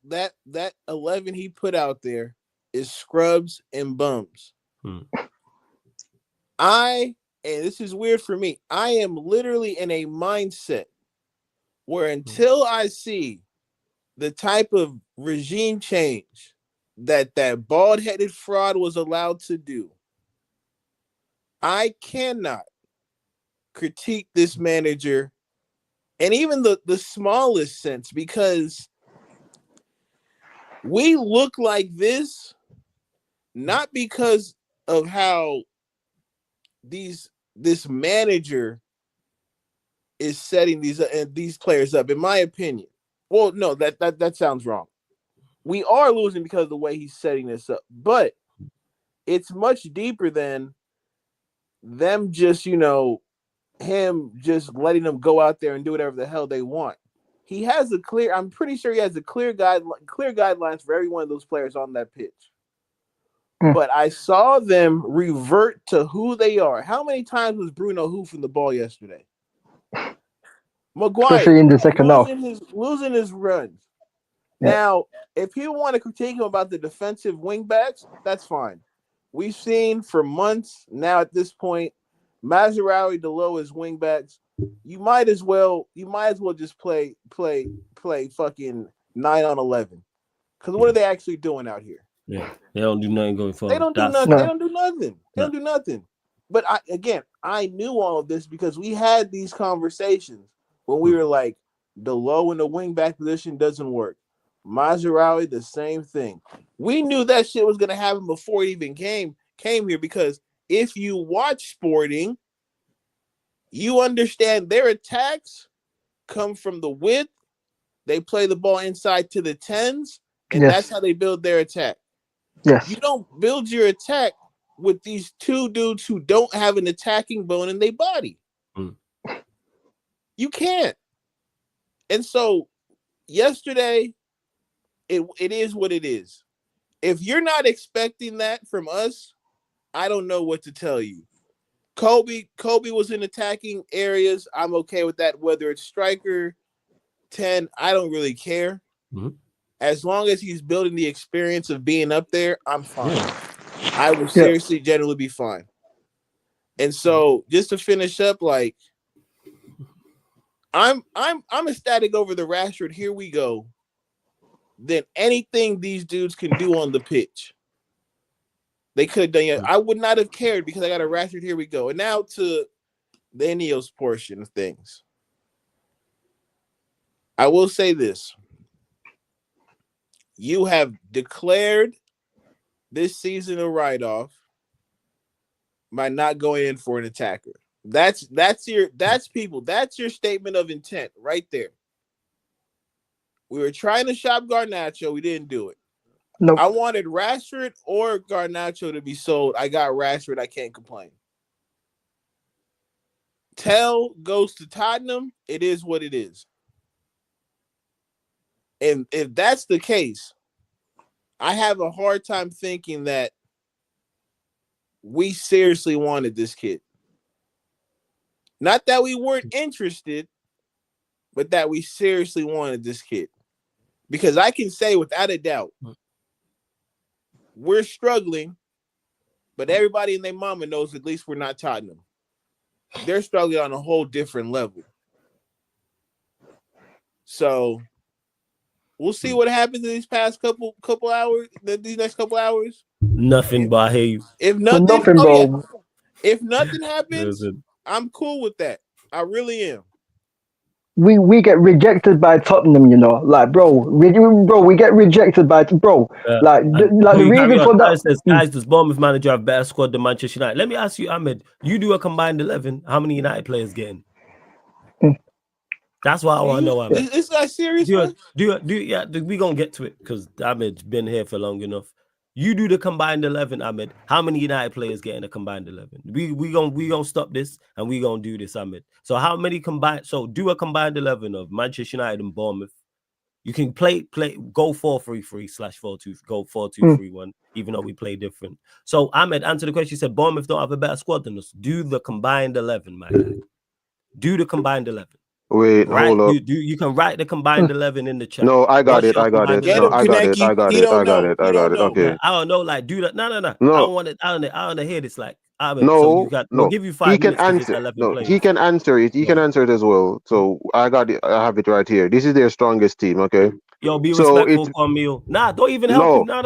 11 he put out there is scrubs and bums. And this is weird for me, I am literally in a mindset where until I see the type of regime change that bald-headed fraud was allowed to do, I cannot critique this manager and even the smallest sense, because we look like this not because of how this manager is setting these players up, in my opinion. Well, no, that sounds wrong. we are losing because of the way he's setting this up. But it's much deeper than them just, him just letting them go out there and do whatever the hell they want. He has I'm pretty sure he has clear guidelines for every one of those players on that pitch. But I saw them revert to who they are. How many times was Bruno hoofing the ball yesterday? Maguire, especially in the second half, losing his runs. Yeah. Now, if you want to critique him about the defensive wingbacks, that's fine. We've seen for months now at this point, Mazraoui, Delo as wingbacks. You might as well just play fucking 9 on 11. Because what are they actually doing out here? Yeah, they don't do nothing going forward. They don't do nothing. They don't do nothing. They don't do nothing. But I knew all of this because we had these conversations when we were like, Delo in the wingback position doesn't work. Mazraoui, the same thing. We knew that shit was gonna happen before it even came here, because if you watch Sporting, you understand their attacks come from the width. They play the ball inside to the 10s, and that's how they build their attack. Yes. You don't build your attack with these two dudes who don't have an attacking bone in their body. You can't. And so yesterday, it is what it is. If you're not expecting that from us, I don't know what to tell you. Kobe was in attacking areas. I'm okay with that. Whether it's striker, 10, I don't really care. As long as he's building the experience of being up there, I'm fine. I will seriously, generally be fine. And so, just to finish up, like, I'm ecstatic over the Rashford "here we go" than anything these dudes can do on the pitch. They could have done it. I would not have cared because I got a Rashford "here we go." And now to the INEOS portion of things. I will say this. You have declared this season a write-off by not going in for an attacker. That's your statement of intent right there. We were trying to shop Garnacho, we didn't do it. Nope. I wanted Rashford or Garnacho to be sold. I got Rashford, I can't complain. TEL goes to Tottenham, it is what it is. And if that's the case, I have a hard time thinking that we seriously wanted this kid. Not that we weren't interested, but that we seriously wanted this kid. Because I can say without a doubt, we're struggling, but everybody and their mama knows at least we're not Tottenham. They're struggling on a whole different level. So we'll see what happens in these past couple hours, these next couple hours. Nothing, but I hear you. If nothing, bro. If nothing happens, I'm cool with that. I really am. We get rejected by Tottenham, like we get rejected by the reason for that. Says, guys, does Bournemouth manager have better squad than Manchester United? Let me ask you, Ahmed. You do a combined 11. How many United players getting? That's why I want to know, Ahmed. Is that serious? We gonna get to it because Ahmed's been here for long enough. You do the combined 11, Ahmed. How many United players getting a combined 11? We gonna stop this and we gonna do this, Ahmed. So how many combined? So do a combined 11 of Manchester United and Bournemouth. You can play go 4-3-3/4-2, go 4-2-3-1, even though we play different. So Ahmed, answer the question. You said Bournemouth don't have a better squad than us. Do the combined 11, my guy. Do the combined 11. Wait, hold up. You can write the combined 11 in the chat. No, I got it. No, I got it. Okay. I don't know. Like, do that. No. I don't want it. I don't want to hear this. Like, we'll give you 5 he can minutes. Answer. He can answer it. He can answer it as well. So I got it. I have it right here. This is their strongest team. Okay. Yo, be respectful, Camille. Nah, don't even help him. No.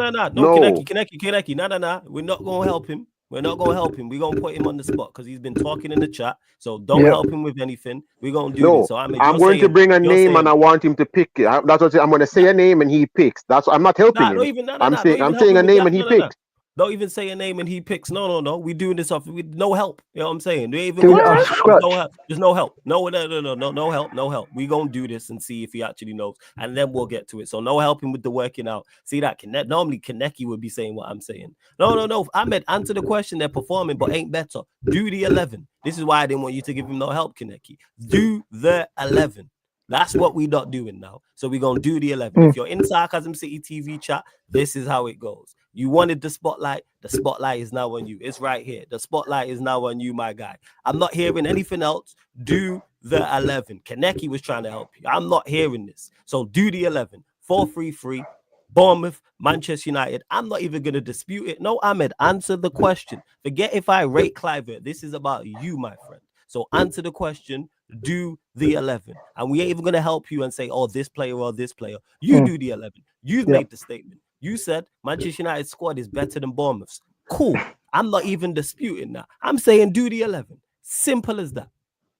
Kineki. Nah. We're not gonna help him. We're gonna put him on the spot because he's been talking in the chat. So don't help him with anything. We're gonna do this. So I'm going to bring a name and I want him to pick it. That's what I'm gonna say a name and he picks. I'm not helping him. I'm saying a name and he picks. Don't even say a name and he picks. No. We doing this off with no help. You know what I'm saying? They even Doing gonna it off check. scratch. There's no help. No help. No help. We gonna do this and see if he actually knows, and then we'll get to it. So no helping with the working out. See that normally Kaneki would be saying what I'm saying. No. Ahmed, answer the question. They're performing, but ain't better. Do the 11. This is why I didn't want you to give him no help, Kaneki. Do the 11. That's what we're not doing now. So we're going to do the 11. If you're in Sarcasm City TV chat, this is how it goes. You wanted the spotlight. The spotlight is now on you. It's right here. The spotlight is now on you, my guy. I'm not hearing anything else. Do the 11. Kaneki was trying to help you. I'm not hearing this. So do the 11. 4-3-3. Bournemouth, Manchester United. I'm not even going to dispute it. No, Ahmed, answer the question. Forget if I rate Clivert. This is about you, my friend. So answer the question. Do the 11. And we ain't even going to help you and say, oh, this player or this player. You do the 11. You've made the statement. You said Manchester United squad is better than Bournemouth's. Cool. I'm not even disputing that. I'm saying do the 11. Simple as that.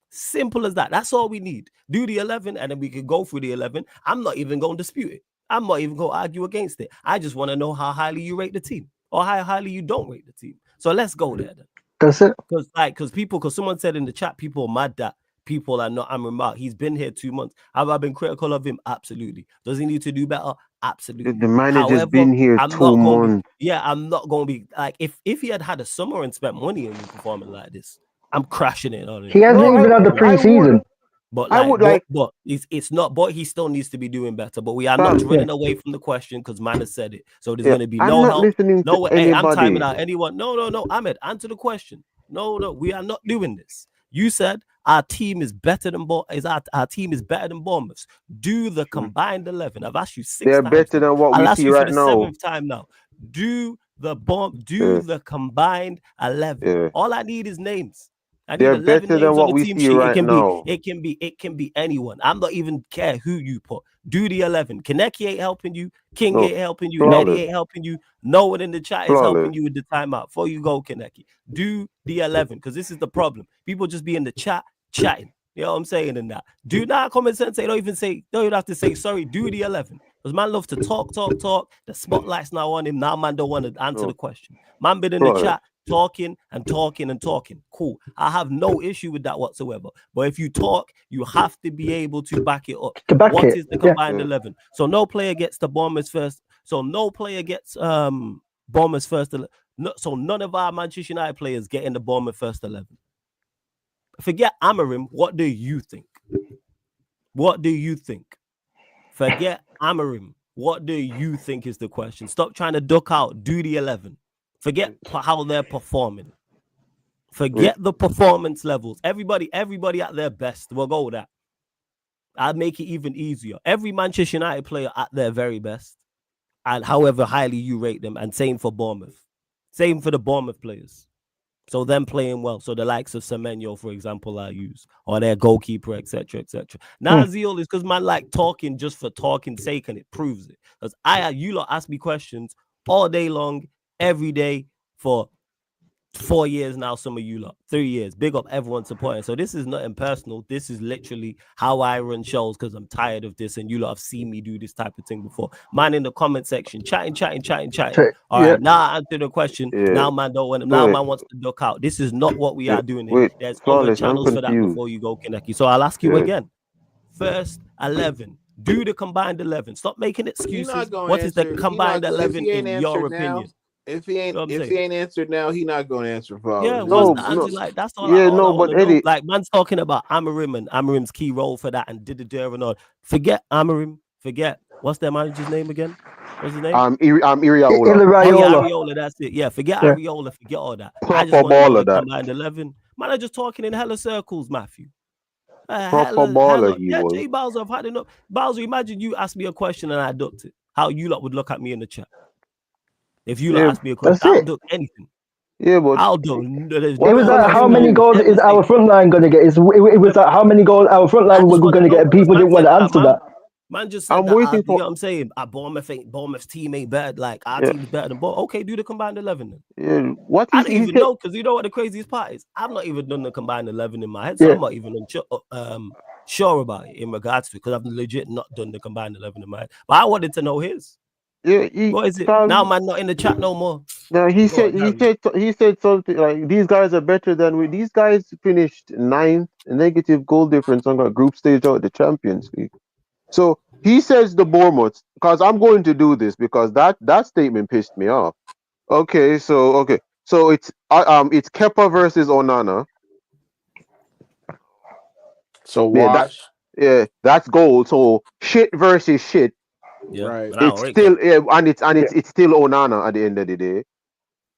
Simple as that. That's all we need. Do the 11 and then we can go through the 11. I'm not even going to dispute it. I'm not even going to argue against it. I just want to know how highly you rate the team or how highly you don't rate the team. So let's go there then. That's it. Because someone said in the chat, people are mad that people are not Amram Mark. He's been here 2 months. Have I been critical of him? Absolutely. Does he need to do better? Absolutely. The manager's been here 2 months. I'm not going to be like, if he had a summer and spent money on performing like this, I'm crashing it on him. He hasn't even had the preseason. But it's not. But he still needs to be doing better. But we are not running away from the question because man has said it. So there's going to be no help. No, hey, I'm timing out anyone. No. Ahmed, answer the question. No, we are not doing this. You said our team is better than our team is better than Bournemouth's. Do the combined 11. I've asked you 6 times. They're better than what we see right now. I'll ask you for the 7th time now. Do the combined 11. Yeah. All I need is names. They're better than what we see right now. It can be anyone. I'm not even care who you put. Do the 11. Kaneki ain't helping you. King ain't helping you. Eddie ain't helping you. No one in the chat is helping you with the timeout. Before you go, Kaneki, do the 11 because this is the problem. People just be in the chat chatting. You know what I'm saying? And that. Do not comment and say. Don't even have to say sorry. Do the 11 because man love to talk. The spotlight's now on him. Now man don't want to answer the question. Man been in the chat. Talking. Cool. I have no issue with that whatsoever. But if you talk, you have to be able to back it up. What is the combined 11? So no player gets the Bournemouth first. So no player gets Bournemouth first. So none of our Manchester United players get in the Bournemouth first 11. Forget Amarim. What do you think? What do you think? Forget Amarim. What do you think is the question? Stop trying to duck out. Do the 11. Forget how they're performing. Forget the performance levels. Everybody at their best. We'll go with that. I'll make it even easier. Every Manchester United player at their very best. And however highly you rate them. And same for Bournemouth. Same for the Bournemouth players. So them playing well. So the likes of Semenyo, for example, I use. Or their goalkeeper, etc., etc. Now, Zeal is because man like talking just for talking's sake and it proves it. Because you lot ask me questions all day long. Every day for 4 years now, some of you lot, 3 years. Big up everyone supporting. So this is not impersonal. This is literally how I run shows because I'm tired of this and you lot have seen me do this type of thing before. Man in the comment section, chatting. All right, now I answer the question. Now man don't want him. Now man wants to duck out. This is not what we are doing here. There's other channels for that before you go, Kaneki. So I'll ask you again. First 11. Do the combined 11. Stop making excuses. What is the combined 11 in your opinion? If he ain't answered now, he not going to answer for. Yeah, that's all. Yeah, but Eddie, like man's talking about Amarim and Amarim's key role for that and did and all. Forget Amarim. Forget what's their manager's name again? What's his name? Iriola. That's it. Yeah, forget Ariola. Forget all that. Proper baller that. Combined 11. Man, are just talking in hella circles, Matthew. Proper baller he was. Jay Bowser, I've had enough. Bowser, imagine you asked me a question and I ducked it. How you lot would look at me in the chat. If you ask me a question, I'll do anything. Yeah, but I'll do. It was like how many goals is our front line going to get? It was like how many goals our front line was going to get. People didn't want to answer that. Man just said I'm waiting for. You know what I'm saying? Bournemouth's team ain't bad. Like our team is better than Bournemouth. Okay, do the combined 11 then. Yeah, what I don't even know because you know what the craziest part is. I've not even done the combined 11 in my head, so I'm not even sure about it in regards to it because I've legit not done the combined 11 in my head. But I wanted to know his. Yeah, What is it? Now man not in the chat no more. No, he Go on, he said something like these guys are better than we. These guys finished ninth, negative goal difference on a group stage out of the Champions League. So he says the Bournemouth, because I'm going to do this because that statement pissed me off. Okay, so it's Kepa versus Onana. So Yeah, wash. that's goal. So shit versus shit. Yeah, Right. but I don't It's rate still Kepa. it's still Onana at the end of the day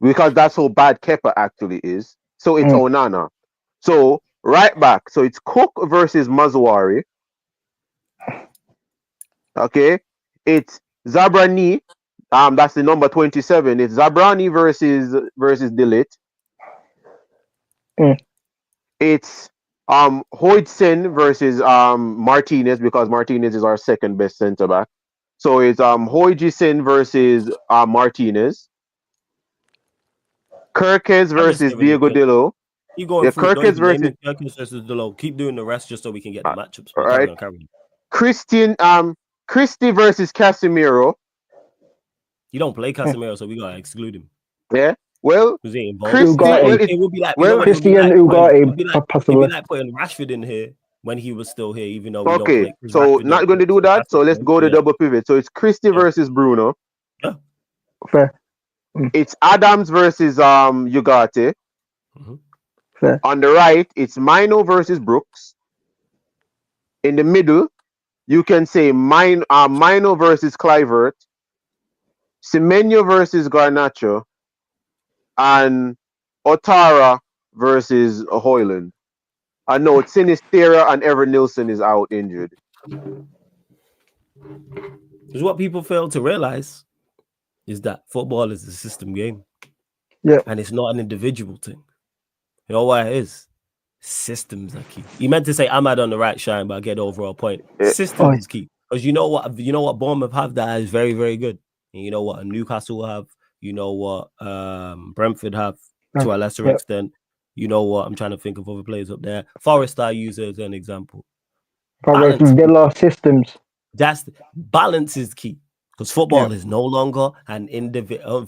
because that's how bad Kepa actually is. So it's Onana. So right back. So it's Cook versus Mazuari. Okay, it's Zabrani. That's the number 27. It's Zabrani versus Delit. It's Hoydsen versus Martinez because Martinez is our second best centre back. So it's Hoydsen versus Martinez. Kirkes I'm just versus giving it. Diego Dillo. Keep going Yeah, through it. Don't Kirkes even name versus it. Kirkes versus Delo. Keep doing the rest just so we can get the matchups. all But carry right. on, carry on. Christie versus Casemiro. He don't play Casemiro, so we gotta exclude him. Yeah. Well, Because he ain't involved. Christie. Well, It would be like, well, you know what, Christian Ugarte, it'd be possibly. like putting Rashford in here when he was still here, even though we don't okay. play. So not going to do that. So let's go to double pivot. So it's Christie versus Bruno. Yeah. Fair. It's Adams versus Ugarte. Fair. On the right, it's Mino versus Brooks. In the middle, you can say Mino versus Clivert, Semenyo versus Garnacho, and Otara versus Hoyland. I know Sinistera and Ever Nilsson is out injured. Because what people fail to realize is that football is a system game. Yeah. And it's not an individual thing. You know what it is? Systems are key. You meant to say Ahmad on the right, Shine, but I get the overall point. Systems is key. Because you know what Bournemouth have that is very, very good. And you know what Newcastle have, you know what Brentford have to a lesser extent. You know what? I'm trying to think of other players up there. Forest I use as an example. Forest Villa systems. Balance is key. Because football is no longer an individual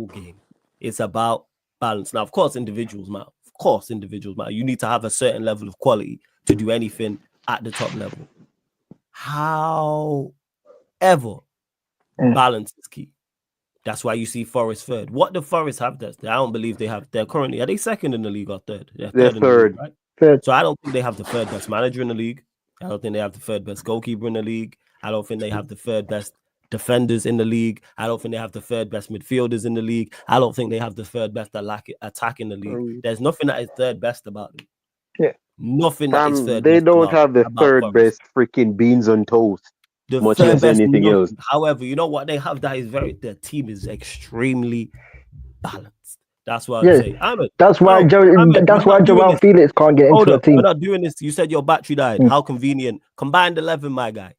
game. It's about balance. Now, of course, individuals matter. You need to have a certain level of quality to do anything at the top level. However, balance is key. That's why you see Forest third. What do Forest have? I don't believe they have. They're currently, are they second in the league or third? They're third. In the third. league, right? Third. So I don't think they have the third best manager in the league. I don't think they have the third best goalkeeper in the league. I don't think they have the third best defenders in the league. I don't think they have the third best midfielders in the league. I don't think they have the third best attack in the league. There's nothing that is third best about them. Yeah. Nothing that is third They best don't have the third Forest. best freaking beans on toast. The much third as best anything else. However, you know what they have that is their team is extremely balanced. That's what I'm saying. That's why Joao Felix can't get into the team. We're not doing this. You said your battery died. How convenient. Combined 11, my guy.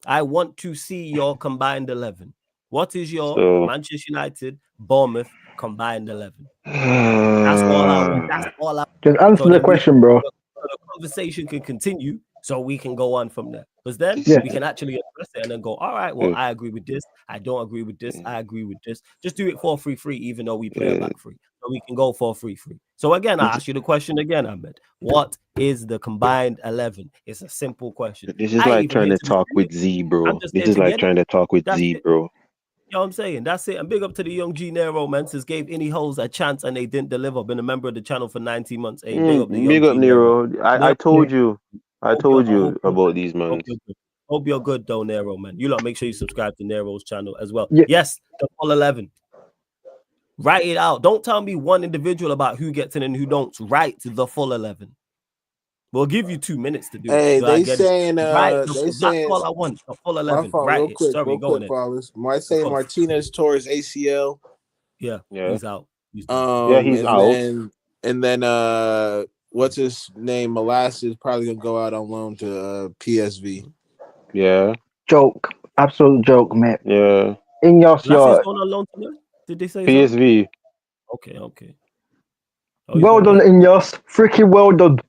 I want to see your combined 11. What is your Manchester United, Bournemouth combined 11? That's all I want. That's all I want. Just answer the question, bro. The conversation can continue so we can go on from there. Because then we can actually address it and then go, all right, well, I agree with this. I don't agree with this. I agree with this. Just do it 4-3-3, even though we play a back three. So we can go 4-3-3. So again, I ask you the question again, Ahmed. What is the combined 11? It's a simple question. This is like trying to talk with Z, bro. This is like trying to talk with Z, bro. You know what I'm saying? That's it. And big up to the young G Nero, man. Since gave any hoes a chance and they didn't deliver. Been a member of the channel for 90 months. Hey, big up Nero. I told you. I told you about these, man. Hope you're good, though, Nero, man. You lot make sure you subscribe to Nero's channel as well. Yeah. Yes, the full 11. Write it out. Don't tell me one individual about who gets in and who don't. Write the full 11. We'll give you 2 minutes to do it. They saying, that's all I want. The full 11. Real quick, Wallace. Might say Martinez tore his ACL. Yeah, he's out. He's out. And then what's his name? Molasses probably gonna go out on loan to PSV. Yeah. Joke. Absolute joke, man. Yeah. INEOS, going on loan to them? Did they say PSV? Okay. Well done, INEOS. Freaking well done.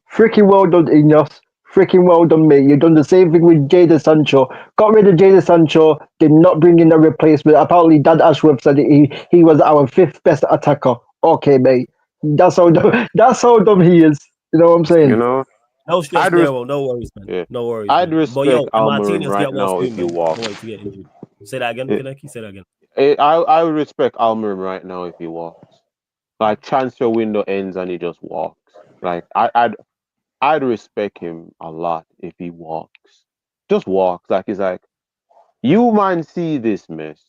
INEOS. Freaking well done, mate. You've done the same thing with Jadon Sancho. Got rid of Jadon Sancho, did not bring in a replacement. Apparently, Dad Ashworth said he was our 5th best attacker. Okay, mate. That's how dumb he is. You know what I'm saying? You know, No stress I'd there, no worries, man. yeah. No worries. I'd Man. But respect yo, Almarim Martinez right get well now soon, if he man. walks. Don't wait to get injured. Say that again, Yeah. Kaneki. Say that again. I would respect Almarim right now if he walks. Like transfer window ends and he just walks. Like I'd respect him a lot if he walks. Just walks. Like he's like, you man see this mess.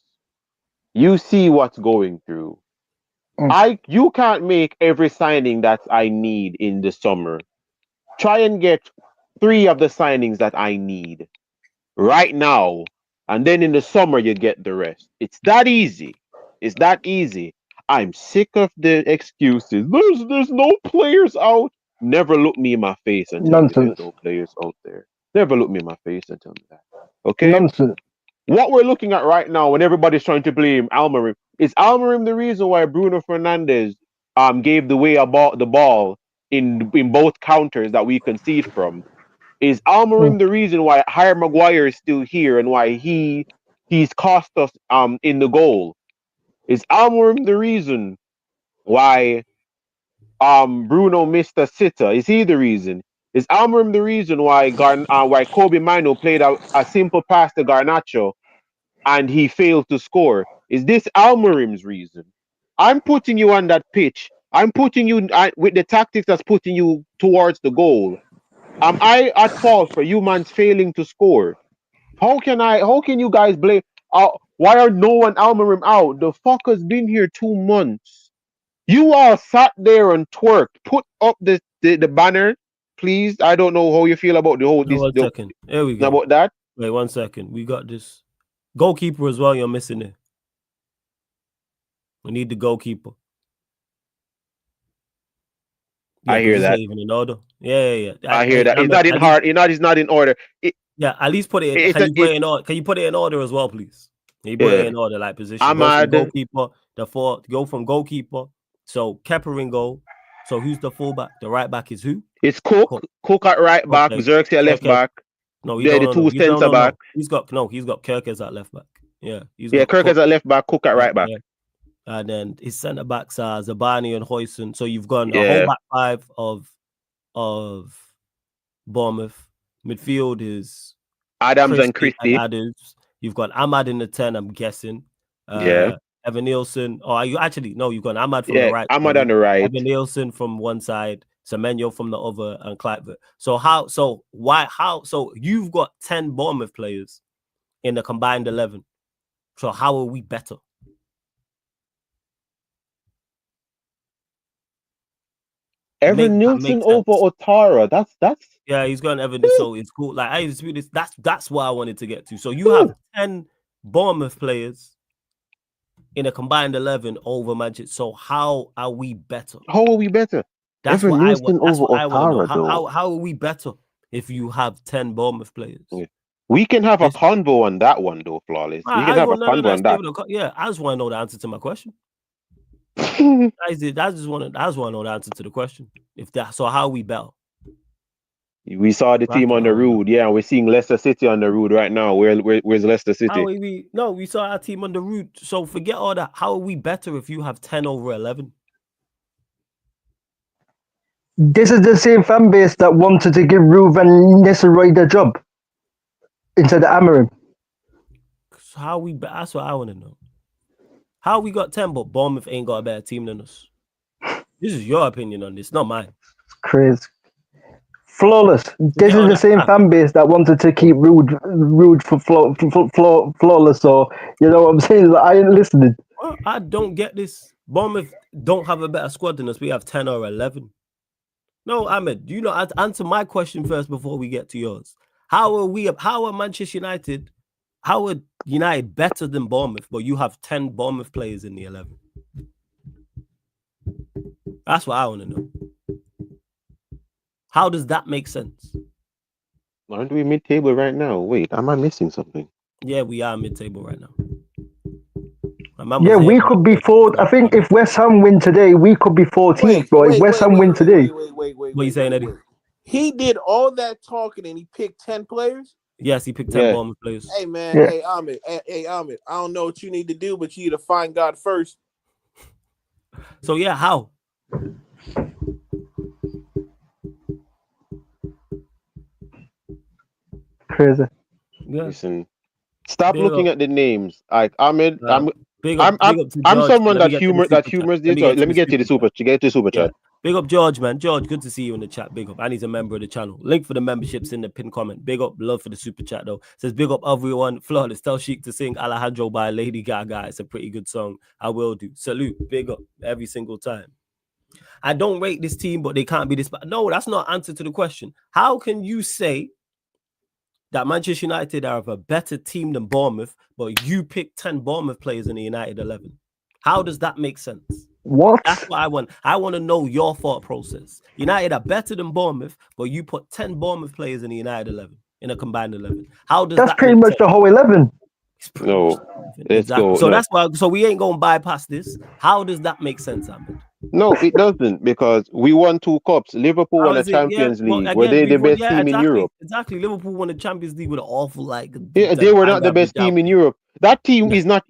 You see what's going through. You can't make every signing that I need in the summer. Try and get 3 of the signings that I need right now, and then in the summer you get the rest. It's that easy. It's that easy. I'm sick of the excuses. There's no players out. Never look me in my face and tell me there's Nonsense. no players out there. Never look me in my face and tell me that. Okay? Nonsense. What we're looking at right now, when everybody's trying to blame Almarim, is Almarim the reason why Bruno Fernandes gave the ball in both counters that we concede from? Is Almarim the reason why Harry Maguire is still here and why he's cost us in the goal? Is Almarim the reason why Bruno missed a sitter? Is he the reason? Is Almarim the reason why why Kobe Mino played a simple pass to Garnacho and he failed to score? Is this Almarim's reason? I'm putting you on that pitch. I'm putting you with the tactics that's putting you towards the goal. Am I at fault for you man's failing to score? How can you guys blame? Why are no one Almarim out? The fucker's been here 2 months. You all sat there and twerked. Put up the banner, please. I don't know how you feel about the whole No, 1 second. Here we go. about that. Wait 1 second. We got this. Goalkeeper as well. You're missing it. We need the goalkeeper. Yeah, I hear that. Even in order. Yeah. I hear that. It's not in hard. It's not in order. Yeah, at least put it in. Can you put it in order as well, please? Can you put it in order, like position? Ahmad, go from goalkeeper, go from goalkeeper. So Kepper in goal. So who's the fullback? The right back is who? It's Cook. Cook at right back. Okay. Xerxes at left back. No, the two centre back. He's got Kirkes at left back. Yeah, Kirkes at left back. Cook at right back. Yeah. And then his centre backs are Zabani and Hoyson. So you've gone a whole back 5 of Bournemouth. Midfield is Adams and Christie. Adams. You've got Ahmad in the 10, I'm guessing. Evan Nielsen. Oh, you've got Ahmad from the right. Ahmad on the right. Evan Nielsen from one side, Semenyo from the other, and Clivert. So you've got 10 Bournemouth players in the combined 11. So how are we better? Evan Nielsen over Otara. That's yeah, he's going Evan. So it's cool. Like I dispute this. That's what I wanted to get to. So you have 10 Bournemouth players in a combined 11 over Manchester. So how are we better? How are we better? That's Evan what Nielsen I want. That's over what I want to Otara, know. How are we better if you have 10 Bournemouth players? Yeah. We can have a convo on that one, though, Flawless. We can have a convo on that. Yeah, I just want to know the answer to my question. I just want to know the answer to the question. So how are we better? We saw the team on the road, yeah. We're seeing Leicester City on the road right now. Where's Leicester City? We saw our team on the road. So forget all that. How are we better if you have 10 over 11? This is the same fan base that wanted to give Ruven Nistelrooy the job instead of Amorim. So how we? That's what I want to know. How we got 10, but Bournemouth ain't got a better team than us? This is your opinion on this, not mine. It's crazy. Flawless. This is the same fan base that wanted to keep Rude for flawless. So you know what I'm saying? I ain't listening. Well, I don't get this. Bournemouth don't have a better squad than us. We have 10 or 11. No, Ahmed, answer my question first before we get to yours. How are Manchester United? How are United better than Bournemouth, but you have 10 Bournemouth players in the 11? That's what I want to know. How does that make sense? Aren't we mid-table right now? Wait, am I missing something? Yeah, we are mid-table right now. Yeah, we could be 4th. I think if West Ham win today, we could be 14th. But if West Ham win today, what are you saying, Eddie? He did all that talking and he picked 10 players. Yes, he picked 10 Bournemouth players. Hey man, hey Ahmed, I don't know what you need to do, but you need to find God first. So yeah, how? Crazy. Yeah. Listen, stop looking at the names. Like Ahmed, I'm George. someone that humors this. Let me get to the super. Chat. Big up George, man. George, good to see you in the chat. Big up. And he's a member of the channel. Link for the memberships in the pin comment. Big up. Love for the super chat though. Says big up everyone. Flawless. Tell Sheik to sing Alejandro by Lady Gaga. It's a pretty good song. I will do. Salute. Big up every single time. I don't rate this team, but they can't be this bad. No, that's not answer to the question. How can you say that Manchester United are a better team than Bournemouth, but you pick 10 Bournemouth players in the United 11? How does that make sense? What? That's what I want. I want to know your thought process. United are better than Bournemouth, but you put 10 Bournemouth players in the United 11, in a combined 11. How does that's that pretty much sense? the whole 11. No, let's go. So that's why. So we ain't gonna bypass this. How does that make sense, Ahmed? No, it doesn't, because we won 2 cups. Liverpool won a Champions League. Well, were they the best team in Europe? Exactly. Liverpool won the Champions League with an awful they were not the best team in Europe. That team is not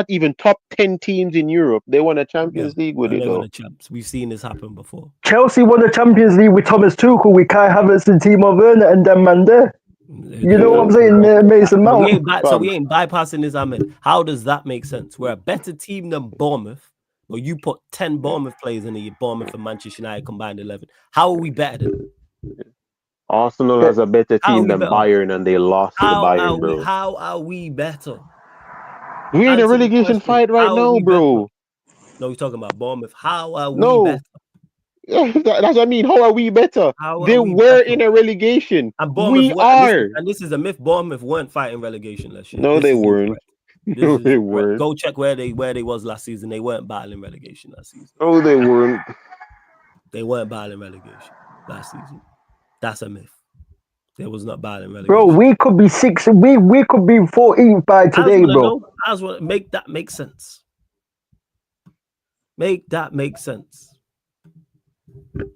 even top 10 teams in Europe. They won a Champions League with it. They won the champs. We've seen this happen before. Chelsea won the Champions League with Thomas Tuchel, with Kai Havertz and Timo Werner, and then ManDem. You know what I'm saying, Mason Mount? So we ain't bypassing this, Ahmed. How does that make sense? We're a better team than Bournemouth, but you put 10 Bournemouth players in the Bournemouth and Manchester United combined 11. How are we better than them? Arsenal has a better team than Bayern, and they lost to the Bayern, bro. How are we better? We're in a relegation fight right now, bro. No, we're talking about Bournemouth. How are we better? That's what I mean. How are we better? They were in a relegation. And we are. And this is a myth. Bournemouth weren't fighting relegation last year. No, they weren't. No, they weren't. Go check where they was last season. They weren't battling relegation last season. No, they weren't. They weren't battling relegation last season. That's a myth. They was not battling relegation. Bro, we could be 6. We could be 14th by today, bro. I just want to make that make sense. Make that make sense. You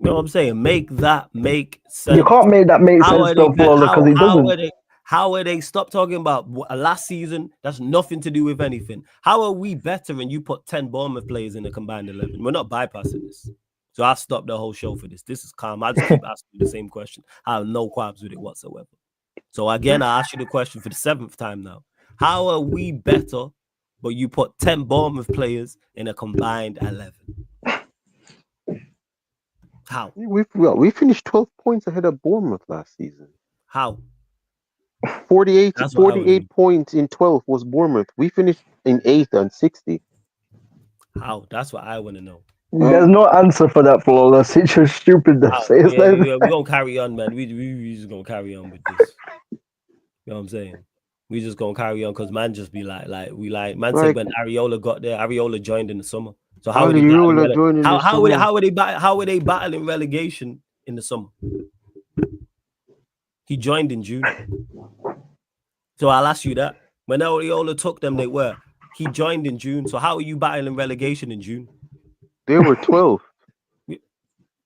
know what I'm saying? Make that make sense. You can't make that make sense though, because it doesn't. How are they? Stop talking about last season. That's nothing to do with anything. How are we better when you put 10 Bournemouth players in a combined 11? We're not bypassing this. So I'll stop the whole show for this. This is calm. I just keep asking you the same question. I have no qualms with it whatsoever. So again, I ask you the question for the 7th time now. How are we better, but you put 10 Bournemouth players in a combined 11? How? We finished 12 points ahead of Bournemouth last season. How? 48 points in 12th was Bournemouth. We finished in 8th and 60. How? That's what I want to know. There's no answer for that, Flawless. It's just stupid to say. We're going to carry on, man. We just going to carry on with this. You know what I'm saying? We just going to carry on because man just be man said when Areola got there, Areola joined in the summer. So how are they battling relegation in the summer? He joined in June. So I'll ask you that. When Areola took them, he joined in June. So how are you battling relegation in June? They were 12.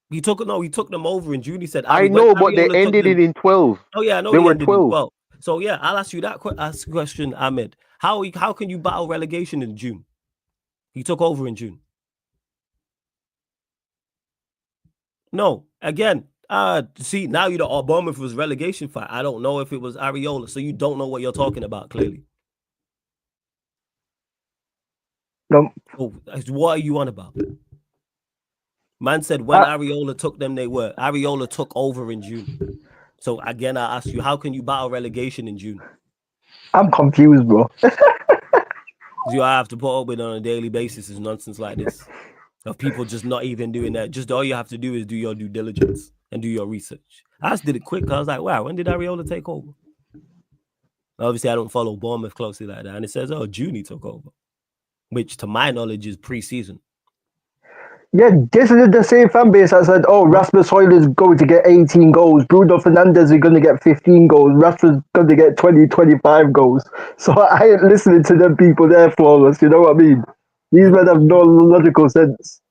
He took them over in June. He said, I know, but they ended it in 12. Oh, yeah, I know they were 12. So, yeah, I'll ask you that question, Ahmed. How can you battle relegation in June? He took over in June. No, again, see, now you know Bournemouth was relegation fight. I don't know if it was Areola, so you don't know what you're talking about, clearly. No. So, what are you on about? Man said when Areola took them, Areola took over in June. So again, I ask you, how can you battle relegation in June? I'm confused, bro. You have to put up with on a daily basis is nonsense like this. Of people just not even doing that. Just all you have to do is do your due diligence and do your research. I just did it quick. I was like, wow, when did Areola take over? Obviously, I don't follow Bournemouth closely like that. And it says, June he took over. Which, to my knowledge, is pre-season. Yeah, this is the same fan base that said, Rasmus Højlund is going to get 18 goals. Bruno Fernandes is going to get 15 goals. Rashford's going to get 20, 25 goals. So I ain't listening to them people there, Flawless. You know what I mean? These men have no logical sense.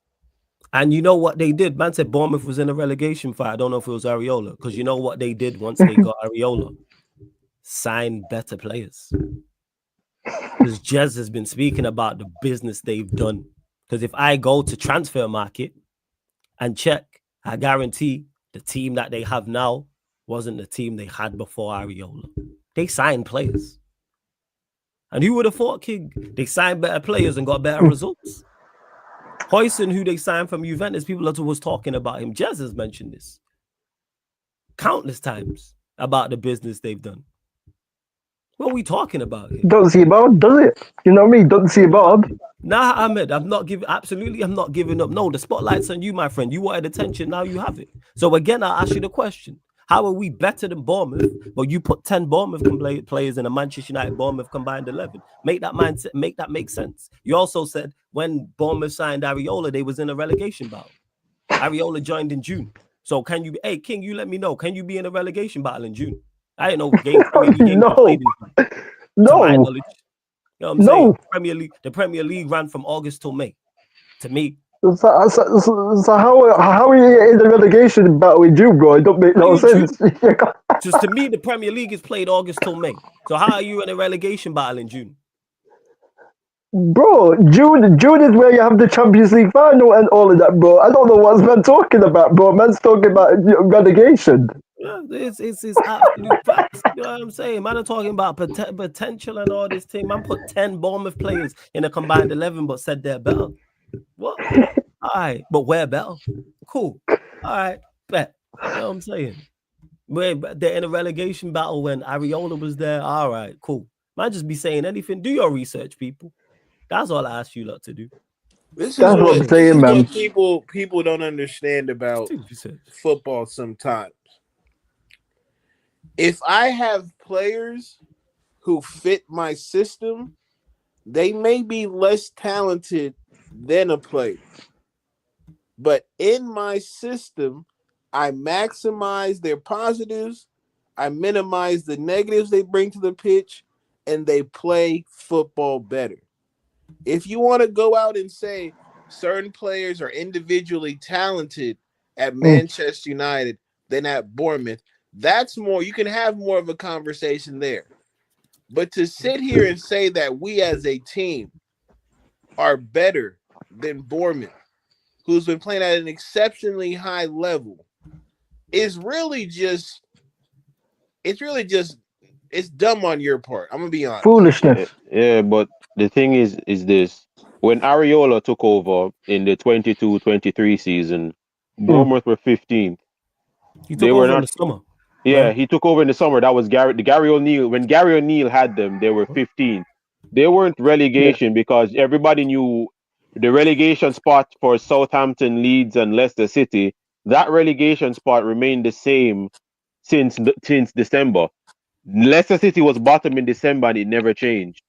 And you know what they did? Man said Bournemouth was in a relegation fight. I don't know if it was Areola, because you know what they did once they got Areola? Sign better players. Because Jez has been speaking about the business they've done. Because if I go to transfer market and check, I guarantee the team that they have now wasn't the team they had before Areola. They signed players. And who would have thought, King? They signed better players and got better results. Hoyson, who they signed from Juventus, people was talking about him. Jez has mentioned this countless times about the business they've done. What are we talking about here? Don't see about, does it? You know what I mean? Don't see about. Nah, Ahmed, I'm not giving up. No, the spotlight's on you, my friend. You wanted attention, now you have it. So again, I'll ask you the question. How are we better than Bournemouth? Well, you put 10 Bournemouth players in a Manchester United Bournemouth combined 11. Make that make sense. You also said when Bournemouth signed Areola, they was in a relegation battle. Areola joined in June. So can you, hey, King, you let me know. Can you be in a relegation battle in June? I didn't know game No. played in June, to my knowledge. You know what I'm saying? The Premier League ran from August till May. To me. So how are you in the relegation battle in June, bro? It don't make no sense. Just to me, the Premier League is played August till May. So how are you in a relegation battle in June? Bro, June is where you have the Champions League final and all of that, bro. I don't know what's man talking about, bro. Man's talking about relegation. Yeah, it's absolute facts. You know what I'm saying? Man, I'm talking about potential and all this thing. Man put 10 Bournemouth players in a combined 11, but said they're better. What? All right, but we're better. Cool. All right, bet. You know what I'm saying? They're in a relegation battle when Areola was there. All right, cool. Man, just be saying anything. Do your research, people. That's all I ask you lot to do. This is what I'm saying, man. People don't understand about football sometimes. If I have players who fit my system, they may be less talented than a player. But in my system, I maximize their positives, I minimize the negatives they bring to the pitch, and they play football better. If you want to go out and say certain players are individually talented at Manchester United than at Bournemouth, that's more, you can have more of a conversation there. But to sit here and say that we as a team are better than Bournemouth, who's been playing at an exceptionally high level, is really just, it's dumb on your part. I'm going to be honest. Foolishness. Yeah, but the thing is this. When Areola took over in the 22-23 season, Bournemouth were 15th. He took over in the summer. Yeah, he took over in the summer. That was Gary O'Neill. When Gary O'Neill had them, they were 15th. They weren't relegation because everybody knew the relegation spot for Southampton, Leeds, and Leicester City. That relegation spot remained the same since December. Leicester City was bottom in December and it never changed.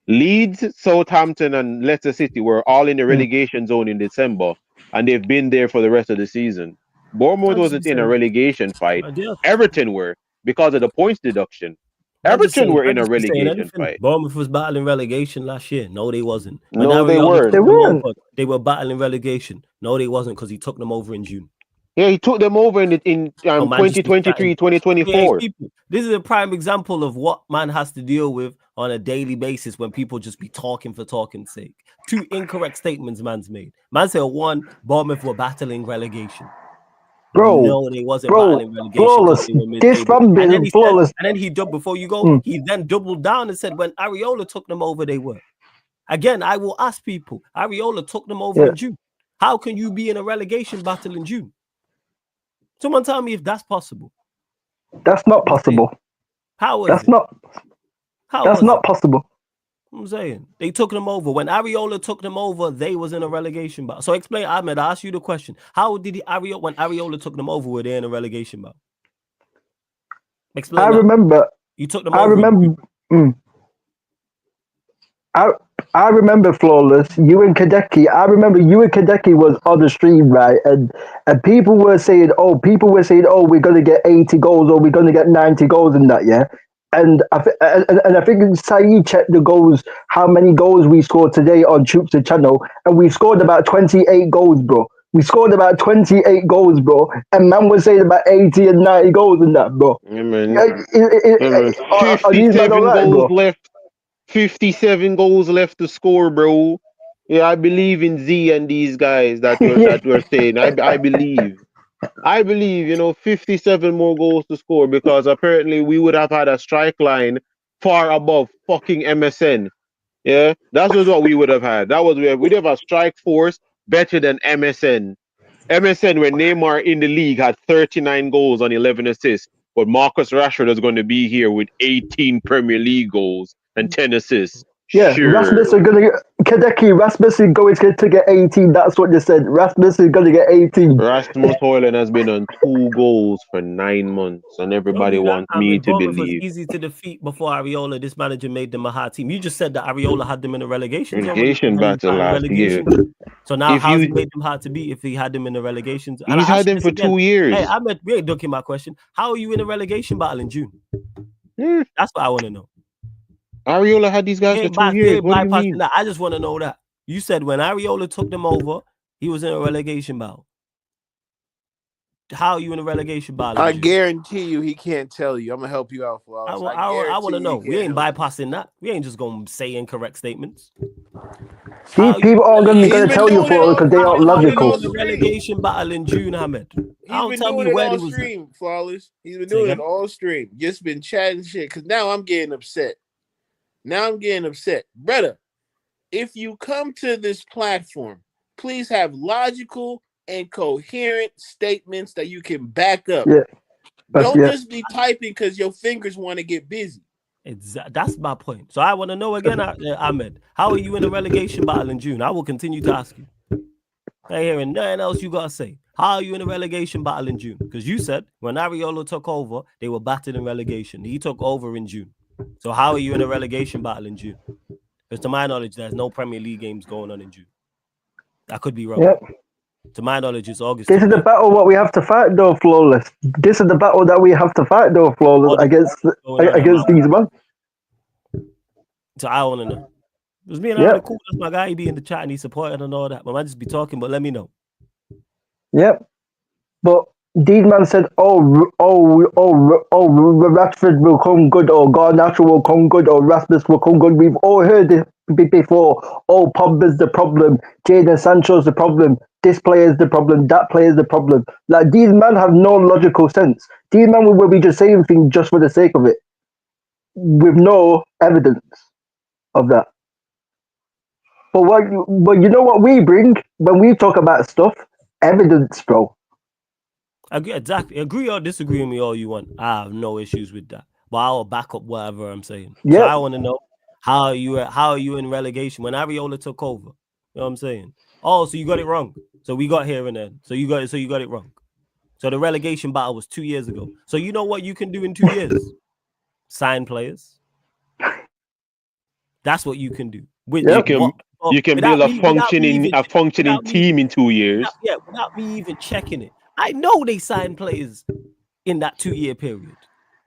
Leeds, Southampton, and Leicester City were all in the relegation zone in December, and they've been there for the rest of the season. Bournemouth wasn't in a relegation fight. Everton were, because of the points deduction. Everton were in a relegation fight. Bournemouth was battling relegation last year. No, they wasn't. No, they weren't. They were battling relegation. No, they wasn't, because he took them over in June. Yeah, he took them over in 2023, 2024. Yeah, this is a prime example of what man has to deal with on a daily basis when people just be talking for talking's sake. Two incorrect statements man's made. Man said, one, Bournemouth were battling relegation. Bro, no, they wasn't battling relegation. Flawless. And then he doubled, before you go, he then doubled down and said when Areola took them over, they were. Again, I will ask people, Areola took them over in June. How can you be in a relegation battle in June? Someone tell me if that's possible. That's not possible. How is that's it? That's not possible. I'm saying they took them over. When Areola took them over, they was in a relegation battle. So explain, Ahmed. I asked you the question: how did when Areola took them over, were they in a relegation battle? Explain. Remember. You took them over. I remember, Flawless, you and Kadeki. I remember you and Kadeki was on the stream, right? And people were saying, oh, we're going to get 80 goals or we're going to get 90 goals in that, yeah? And I think Saeed checked the goals, how many goals we scored today on Troops' channel, and we scored about 28 goals, bro. We scored about 28 goals, bro. And man was saying about 80 and 90 goals in that, bro. Yeah, man. Are these men 57 alright, goals bro? left. 57 goals left to score, bro. Yeah, I believe in Z and these guys that Yeah. were saying. I believe. I believe, 57 more goals to score because apparently we would have had a strike line far above fucking MSN. Yeah, that was what we would have had. We'd have a strike force better than MSN. MSN, when Neymar in the league, had 39 goals and 11 assists, but Marcus Rashford is going to be here with 18 Premier League goals and 10 assists. Yeah, Sure. Rasmus is gonna get Kadeki. Rasmus is going to get 18. That's what they said. Rasmus is gonna get 18. Rasmus Højlund has been on 2 goals for 9 months, and Not everybody only that, wants I me mean, to Bournemouth was believe. easy to defeat before Areola. This manager made them a hard team. You just said that Areola had them in the relegation zone Relegation when he battle battled last relegation. year. So now, If how's he you, made them hard to beat if he had them in the relegation zone? And he's I had asked them this for again. 2 years. Hey, Ahmed, we ain't ducking my question. How are you in a relegation battle in June? That's what I want to know. Areola had these guys for 2 years. What do you mean? That. I just want to know that. You said when Areola took them over, he was in a relegation battle. How are you in a relegation battle? I guarantee you he can't tell you. I'm gonna help you out, Flawless. I want to know. We ain't bypassing that. We ain't just gonna say incorrect statements. These people are gonna tell you for because they are logical. The relegation battle in June, Ahmed. He's been doing it all stream, Flawless. He's been doing it all stream. Just been chatting shit. Cause now I'm getting upset. Brother, if you come to this platform, please have logical and coherent statements that you can back up. Yeah. Don't just be typing because your fingers want to get busy. That's my point. So I want to know again, Ahmed, how are you in a relegation battle in June? I will continue to ask you. I ain't hearing nothing else you gotta say. How are you in a relegation battle in June? Because you said when Areola took over, they were battered in relegation. He took over in June. So how are you in a relegation battle in June? Because to my knowledge, there's no Premier League games going on in June. I could be wrong. Yep. To my knowledge, it's August. This is the battle what we have to fight, though, Flawless. This is the battle that we have to fight, though, Flawless, against these men. So I want to know. Because me and I are cool. That's my guy. He be in the chat and he supported and all that. But I might just be talking, but let me know. Yep. But these man said, Rashford will come good, or Garnacho will come good, or Rasmus will come good. We've all heard this before. Oh, Pogba's the problem. Jadon Sancho's the problem. This player is the problem. That player is the problem. Like, these men have no logical sense. These men will be just saying things just for the sake of it, with no evidence of that. But you know what we bring when we talk about stuff? Evidence, bro. Exactly. Agree or disagree with me all you want. I have no issues with that. But I'll back up whatever I'm saying. Yep. So I want to know how are you in relegation when Areola took over? You know what I'm saying? Oh, so you got it wrong. So we got here and then. So you got it wrong. So the relegation battle was 2 years ago. So you know what you can do in 2 years? Sign players. That's what you can do. You can build a functioning team in 2 years. Without me even checking it. I know they signed players in that 2 year period.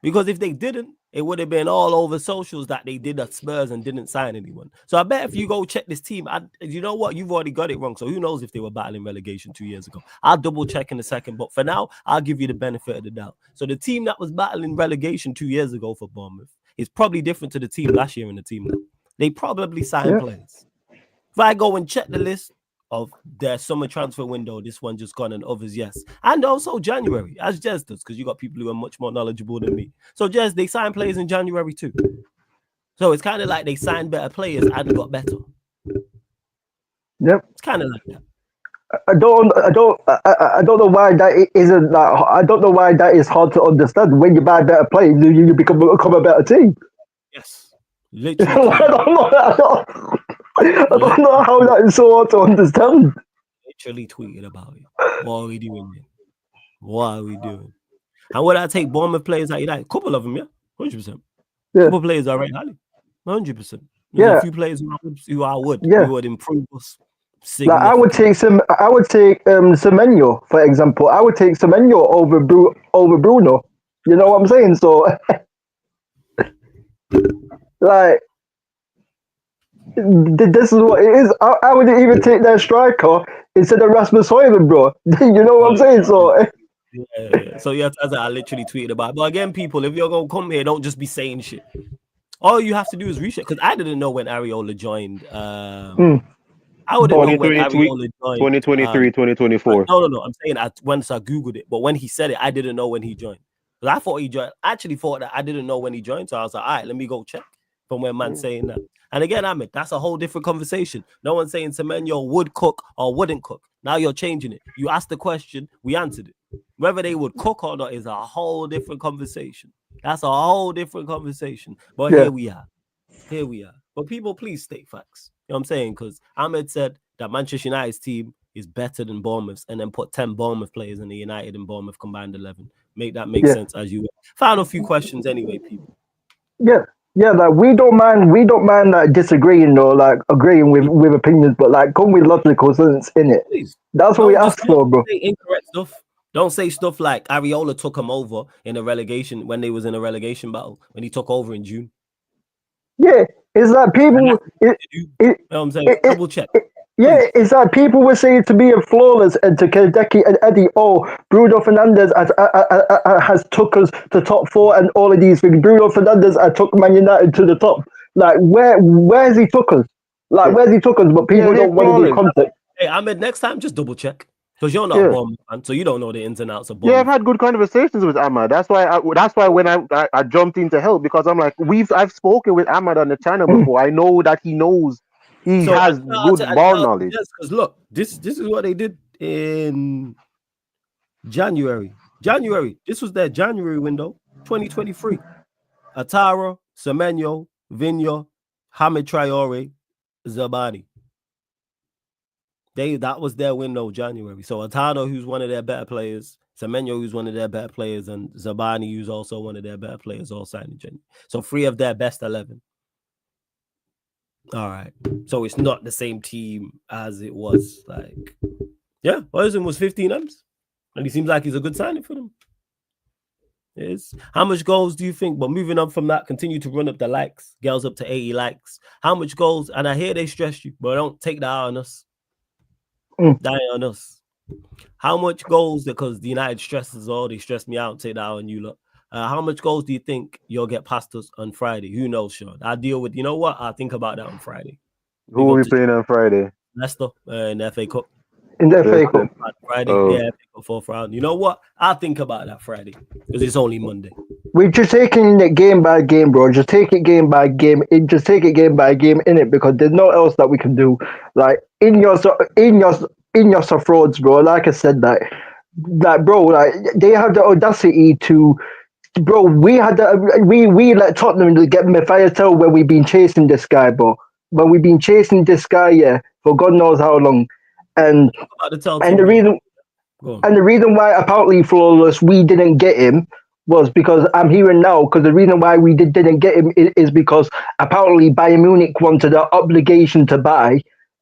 Because if they didn't, it would have been all over socials that they did at Spurs and didn't sign anyone. So I bet if you go check this team, you know what? You've already got it wrong. So who knows if they were battling relegation 2 years ago? I'll double check in a second. But for now, I'll give you the benefit of the doubt. So the team that was battling relegation 2 years ago for Bournemouth is probably different to the team last year and the team now. They probably signed players. If I go and check the list of their summer transfer window, this one just gone and others, yes. And also January, as Jez does, because you got people who are much more knowledgeable than me. So Jez, they signed players in January too. So it's kind of like they signed better players and got better. Yep. It's kind of like that. I don't know why that isn't that. I don't know why that is hard to understand. When you buy better players, you become a better team. Yes, literally. I don't know how that is so hard to understand. Literally tweeted about it. What are we doing here? What are we doing? And would I take Bournemouth players at United? A couple of them, 100%. A couple of players are right, 100%. There's a few players who I would improve us. Like I would take Semenyo, for example. I would take Semenyo over Bruno. You know what I'm saying? So, like, This is what it is. I wouldn't even take their striker instead of Rasmus Højlund, bro. You know what I'm saying? So Yeah. So yeah, as I literally tweeted about it. But again, people, if you're gonna come here, don't just be saying shit. All you have to do is research. Because I didn't know when Areola joined. I wouldn't know when Areola joined. 2023, 2024. No. I'm saying once I googled it, but when he said it, I didn't know when he joined. Because I thought he joined. I actually thought that I didn't know when he joined. So I was like, all right, let me go check from where man's saying that. And again, Ahmed, that's a whole different conversation. No one's saying Semenyo would cook or wouldn't cook. Now you're changing it. You asked the question, we answered it. Whether they would cook or not is a whole different conversation. That's a whole different conversation. But here we are. But people, please state facts. You know what I'm saying? Because Ahmed said that Manchester United's team is better than Bournemouth's, and then put 10 Bournemouth players in the United and Bournemouth combined 11. Make that make sense as you found a few questions anyway, people. Yeah, like we don't mind like disagreeing or like agreeing with opinions, but like come with logical sense in it. Please. That's what we ask for, bro. Say incorrect stuff. Don't say stuff like Areola took him over in a relegation when they was in a relegation battle when he took over in June. Yeah, it's like people. You know what I'm saying? Double check. It's like people were saying to me Flawless and to Kadeki and Eddie, Bruno Fernandes has took us to top 4 and all of these things. Bruno Fernandes took Man United to the top. Like, where's he took us? Like, where's he took us? But people don't want to do context. Hey, Ahmed, next time, just double check. Because you're not a Bournemouth fan, so you don't know the ins and outs of Bournemouth. Yeah, I've had good conversations with Ahmad. That's why when I jumped in to help, because I'm like, I've spoken with Ahmad on the channel before. I know that he knows has good ball knowledge. Because look, this is what they did in January. This was their January window, 2023. Atara, Semenyo, Vinyo, Hamid Traore, Zabani. That was their window, January. So Atano, who's one of their better players, Semenyo, who's one of their better players, and Zabani, who's also one of their better players, all signed in January. So 3 of their best 11. All right. So it's not the same team as it was. Like, yeah, Ozen was 15 M's. And he seems like he's a good signing for them. Yes. How much goals do you think? But moving on from that, continue to run up the likes. Girls up to 80 likes. How much goals? And I hear they stress you, but don't take that out on us. That ain't on us. How much goals? Because the United stresses all. They stress me out. Take that out on you lot. How much goals do you think you'll get past us on Friday? Who knows, Sean? I'll deal with, you know what? I'll think about that on Friday. Who will we playing on Friday? Leicester in the FA Cup. In the FA Cup. Friday. Yeah, FA Cup 4th round. You know what? I'll think about that Friday because it's only Monday. We're just taking it game by game, bro. Just take it game by game. Just take it game by game in it because there's no else that we can do. Like INEOS are frauds, bro. Like I said, that bro, like they have the audacity to, bro. We let Tottenham get Matthias Tel when we've been chasing this guy, bro. When we've been chasing this guy, for God knows how long, and the reason why apparently Flawless we didn't get him was because I'm hearing now because the reason why we didn't get him is because apparently Bayern Munich wanted an obligation to buy,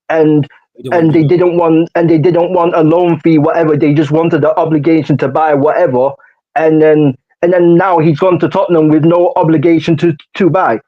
and they didn't want a loan fee, whatever. They just wanted the obligation to buy whatever, and then now he's gone to Tottenham with no obligation to buy.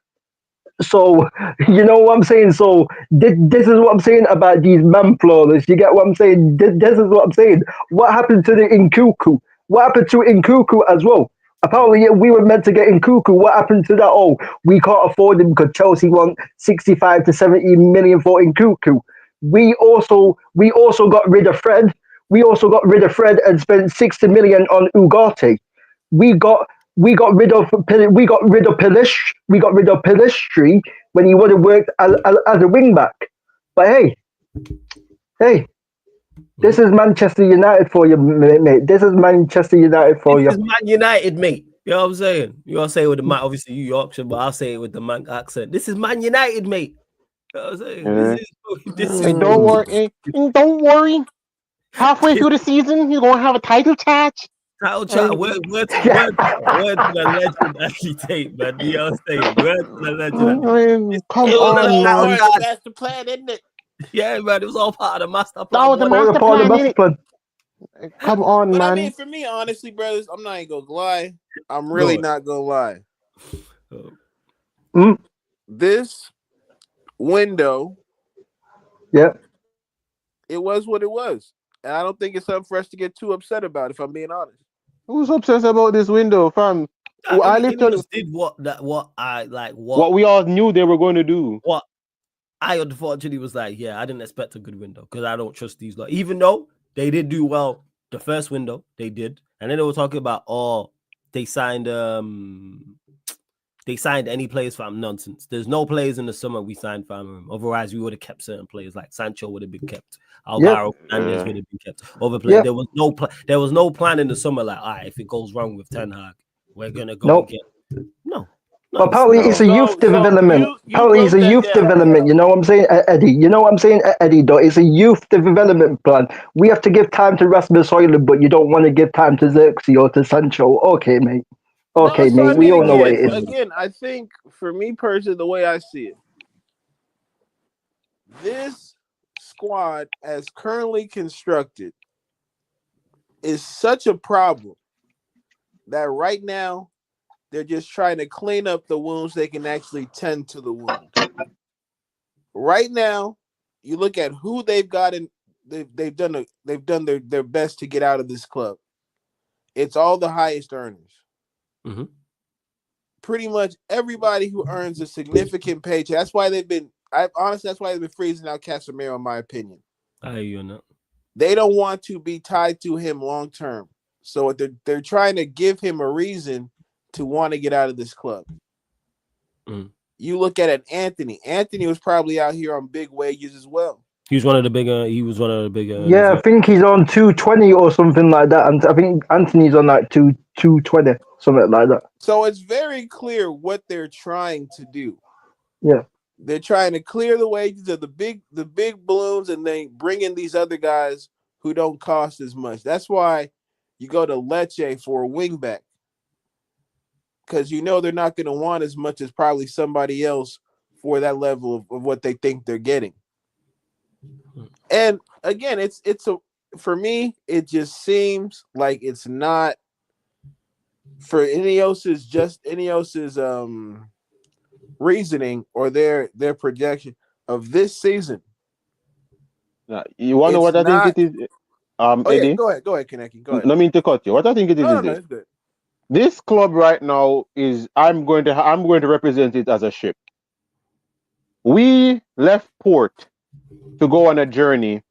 So you know what I'm saying. So this is what I'm saying about these man Flawless. You get what I'm saying. This is what I'm saying. What happened to the Nkuku? What happened to Nkuku as well? Apparently, we were meant to get Nkuku. What happened to that? Oh, we can't afford him because Chelsea want 65 to 70 million for Nkuku. We also got rid of Fred. We also got rid of Fred and spent 60 million on Ugarte. We got rid of Pelistri when he would have worked as a wing back. But hey, this is Manchester United for you, mate. This is Manchester United for you. This is Man United, mate. You know what I'm saying? You gotta say it with the man, obviously you Yorkshire, but I'll say it with the man accent. This is Man United, mate. You know what I'm saying? This is Don't worry. Halfway through the season, you're gonna have a title chat. Word to the legend, actually, tape, man. You know what I'm saying? Word to the legend. Come on, man. That's the plan, isn't it? Yeah, man. It was all part of the master plan. That was the master plan. Come on, but man. I mean, for me, honestly, brothers, I'm not even gonna lie. I'm really not gonna lie. This window, Yeah. it was what it was. And I don't think it's something for us to get too upset about, if I'm being honest. Who's obsessed about this window, fam? I literally INEOS did what we all knew they were going to do. what I unfortunately was like, yeah, I didn't expect a good window because I don't trust these lot. Even though they did do well the first window, they did, and then they were talking about they signed any players from nonsense. There's no players in the summer we signed from him. Otherwise, we would have kept certain players like Sancho would have been kept. Alvaro Fernandez would have been kept. Other players, there was no plan in the summer. Like, all right, if it goes wrong with Ten Hag, we're gonna go again. No. But apparently it's a youth development. Apparently it's a youth development. You know what I'm saying, Eddie? You know what I'm saying, Eddie? Though it's a youth development plan. We have to give time to Rasmus Højlund, but you don't want to give time to Xerxes or to Sancho. Okay, mate. Okay, mate. We all know what it is. Again, I think for me personally, the way I see it, this squad, as currently constructed, is such a problem that right now they're just trying to clean up the wounds they can actually tend to the wound. Right now, you look at who they've gotten, they've done their best to get out of this club. It's all the highest earners. Mm-hmm. Pretty much everybody who earns a significant paycheck. That's why they've been freezing out Casemiro, in my opinion. I hear you on that. They don't want to be tied to him long term. So they're trying to give him a reason to want to get out of this club. Mm. You look at it, Anthony. Anthony was probably out here on big wages as well. He was one of the bigger. Yeah, I think he's on 220 or something like that, and I think Anthony's on like 220, something like that. So it's very clear what they're trying to do. Yeah, they're trying to clear the wages of the big balloons, and they bring in these other guys who don't cost as much. That's why you go to Lecce for a wingback, because you know they're not going to want as much as probably somebody else for that level of what they think they're getting. And again, for me, it just seems like it's not for INEOS's reasoning or their projection of this season. You want to know what I think it is? Eddie? Yeah, go ahead, Kaneki. Go ahead. No mean to cut you. What I think it is No, is this. it's good. This club right now is I'm going to represent it as a ship. We left port to go on a journey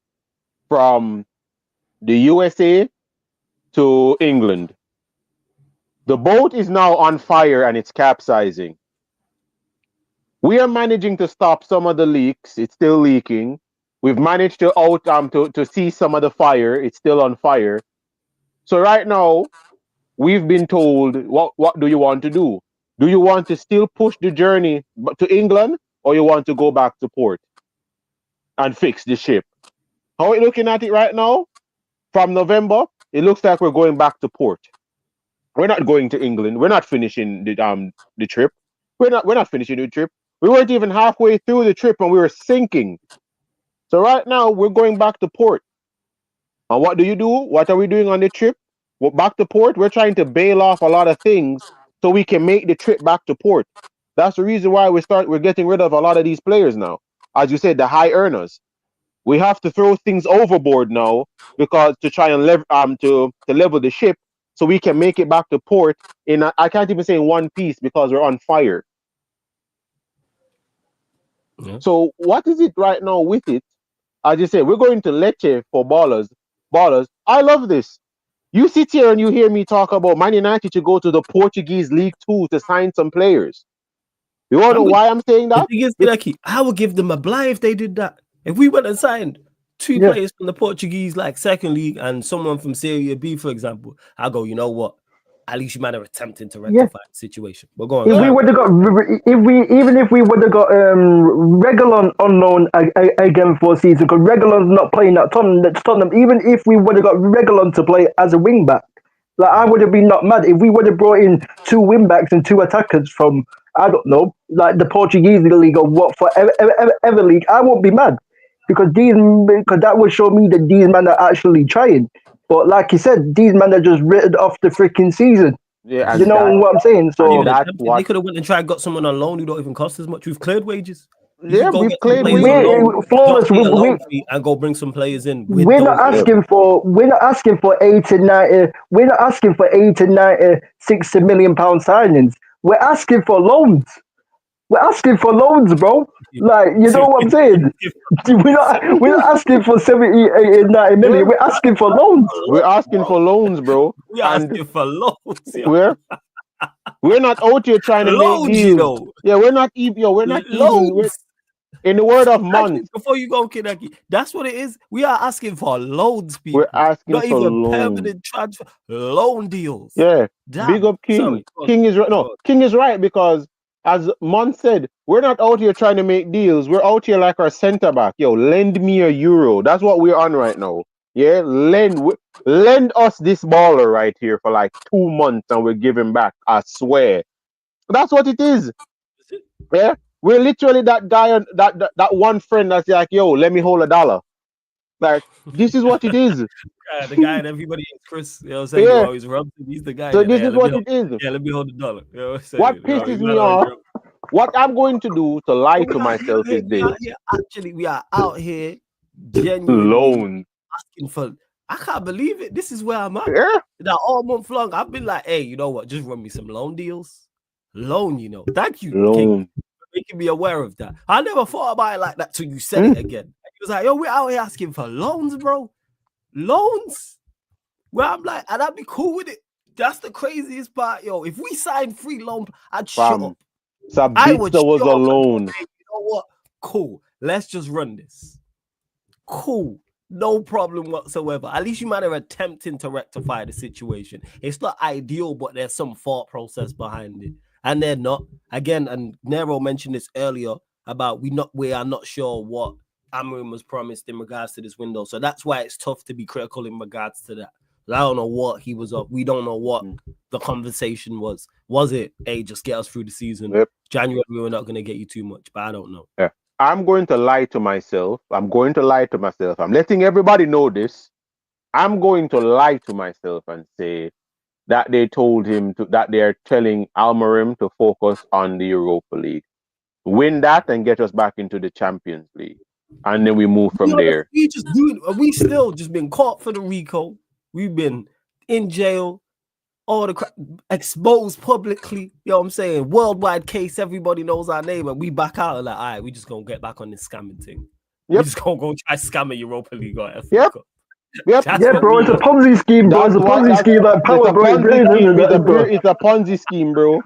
from the USA to England. The boat is now on fire and it's capsizing. We are managing to stop some of the leaks. It's still leaking. We've managed to see some of the fire. It's still on fire. So right now, we've been told, what do you want to do? Do you want to still push the journey to England, or you want to go back to port and fix the ship? How are we looking at it right now? From November, it looks like we're going back to port. We're not going to England. We're not finishing the trip. We're not finishing the trip. We weren't even halfway through the trip and we were sinking. So right now we're going back to port. And what do you do? What are we doing on the trip? Well, back to port, we're trying to bail off a lot of things so we can make the trip back to port. That's the reason why we're getting rid of a lot of these players now. As you said, the high earners. We have to throw things overboard now because to try and to level the ship so we can make it back to port I can't even say in one piece because we're on fire. Yeah. So what is it right now with it? As you said, we're going to Lecce for ballers. I love this. You sit here and you hear me talk about Man United to go to the Portuguese League 2 to sign some players. You want to know why I'm saying that? I would give them a blight if they did that. If we went and signed two players from the Portuguese second league and someone from Serie B, for example, I'll go, you know what? At least you might have attempted to rectify the situation. But go on. If we would have got, if we would have got Reguilón on loan again for a season, because Reguilón's not playing at Tottenham. Even if we would have got Reguilón to play as a wing back, I would have been not mad if we would have brought in two wing backs and two attackers from the Portuguese league or whatever league. I won't be mad because that would show me that these men are actually trying. But like you said, these men are just written off the freaking season. Yeah, you know what I'm saying? So they could have went and tried got someone on loan who don't even cost as much. We've cleared wages. You could go we've get some played players with on you. loan, Flawless. not pay a loan fee, and go bring some players in with We're not those. asking for. We're not asking for 80, 90. We're not asking for 80, 90, 60 million pound signings. We're asking for loans. We're asking for loans, bro. Like, you know what I'm saying? We're not asking for 70, 80, 90 million. Yeah. We're asking for loans. We're asking for loans, bro. We And asking for loans. we're not out here trying to make Loans, you deals. know. Yeah, we're not even. Yo, we're not even. We're, Loans. in the word of Actually, month, before you go, Kinaki, that's what it is. We are asking for loans, people. we're asking Not for even loans. permanent transfer, loan deals. Yeah, Damn. big up King. Sorry. King is right. No, King is right because as Mon said, we're not out here trying to make deals. We're out here like our centre back. Yo, lend me a euro. That's what we're on right now. Yeah, lend us this baller right here for like 2 months and we'll give him back. I swear. That's what it is. Yeah, we're literally that guy, that one friend that's like, yo, let me hold $1. Like, this is what it is. The guy that everybody hates, Chris, you know what I'm saying? Yeah. You always rub him. He's the guy. So that, this yeah, is let me what hold- it is. Yeah, let me hold $1. You know what I'm saying? What You know, pisses he's me not off, like, what I'm going to do to lie we to are myself here, is this. Actually, we are out here genuinely Loan. asking for. I can't believe it. This is where I'm at. Yeah. That all month long, I've been like, hey, you know what? Just run me some loan deals. Loan, you know. Thank you, King, Loan. for making me aware of that. I never thought about it like that till you said it again. He was like, yo, we're out here asking for loans, bro. Loans. Where I'm like, and I'd be cool with it. That's the craziest part, yo. If we signed free loan, I'd shut up. I would Sabitzer was shut up and go, alone. hey, you know what? Cool. Let's just run this. Cool. No problem whatsoever. At least you might have attempting to rectify the situation. It's not ideal, but there's some thought process behind it. And they're not. Again, and Nero mentioned this earlier about we are not sure what Amarim was promised in regards to this window. So that's why it's tough to be critical in regards to that. I don't know what he was up. We don't know what the conversation was. Was it, hey, just get us through the season? Yep. January, we were not going to get you too much, but I don't know. Yeah. I'm going to lie to myself. I'm letting everybody know this. I'm going to lie to myself and say that they told him that they're telling Almarim to focus on the Europa League. Win that and get us back into the Champions League. And then we move from there. We still just been caught for the RICO. We've been in jail, all the exposed publicly. You know what I'm saying? Worldwide case, everybody knows our name, and we back out and like, all right, we just gonna get back on this scamming thing. Yep. We just gonna go try scamming Europa League or FA Yep. Cup. Yep. Yeah, bro, it's a Ponzi scheme, bro. It's a Ponzi scheme like Power Boy. It's a Ponzi scheme, bro.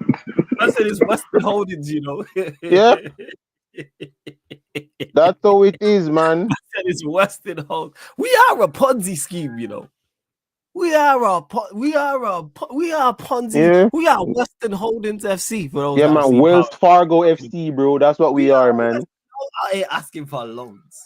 I said it's Western Holdings, you know. Yeah. That's how it is, man. I said it's Western Holdings. We are a Ponzi scheme, you know. We are Ponzi. Yeah. We are Western Holdings FC for those. Yeah, man. Wells Fargo FC, bro. That's what we are, man. I ain't asking for loans.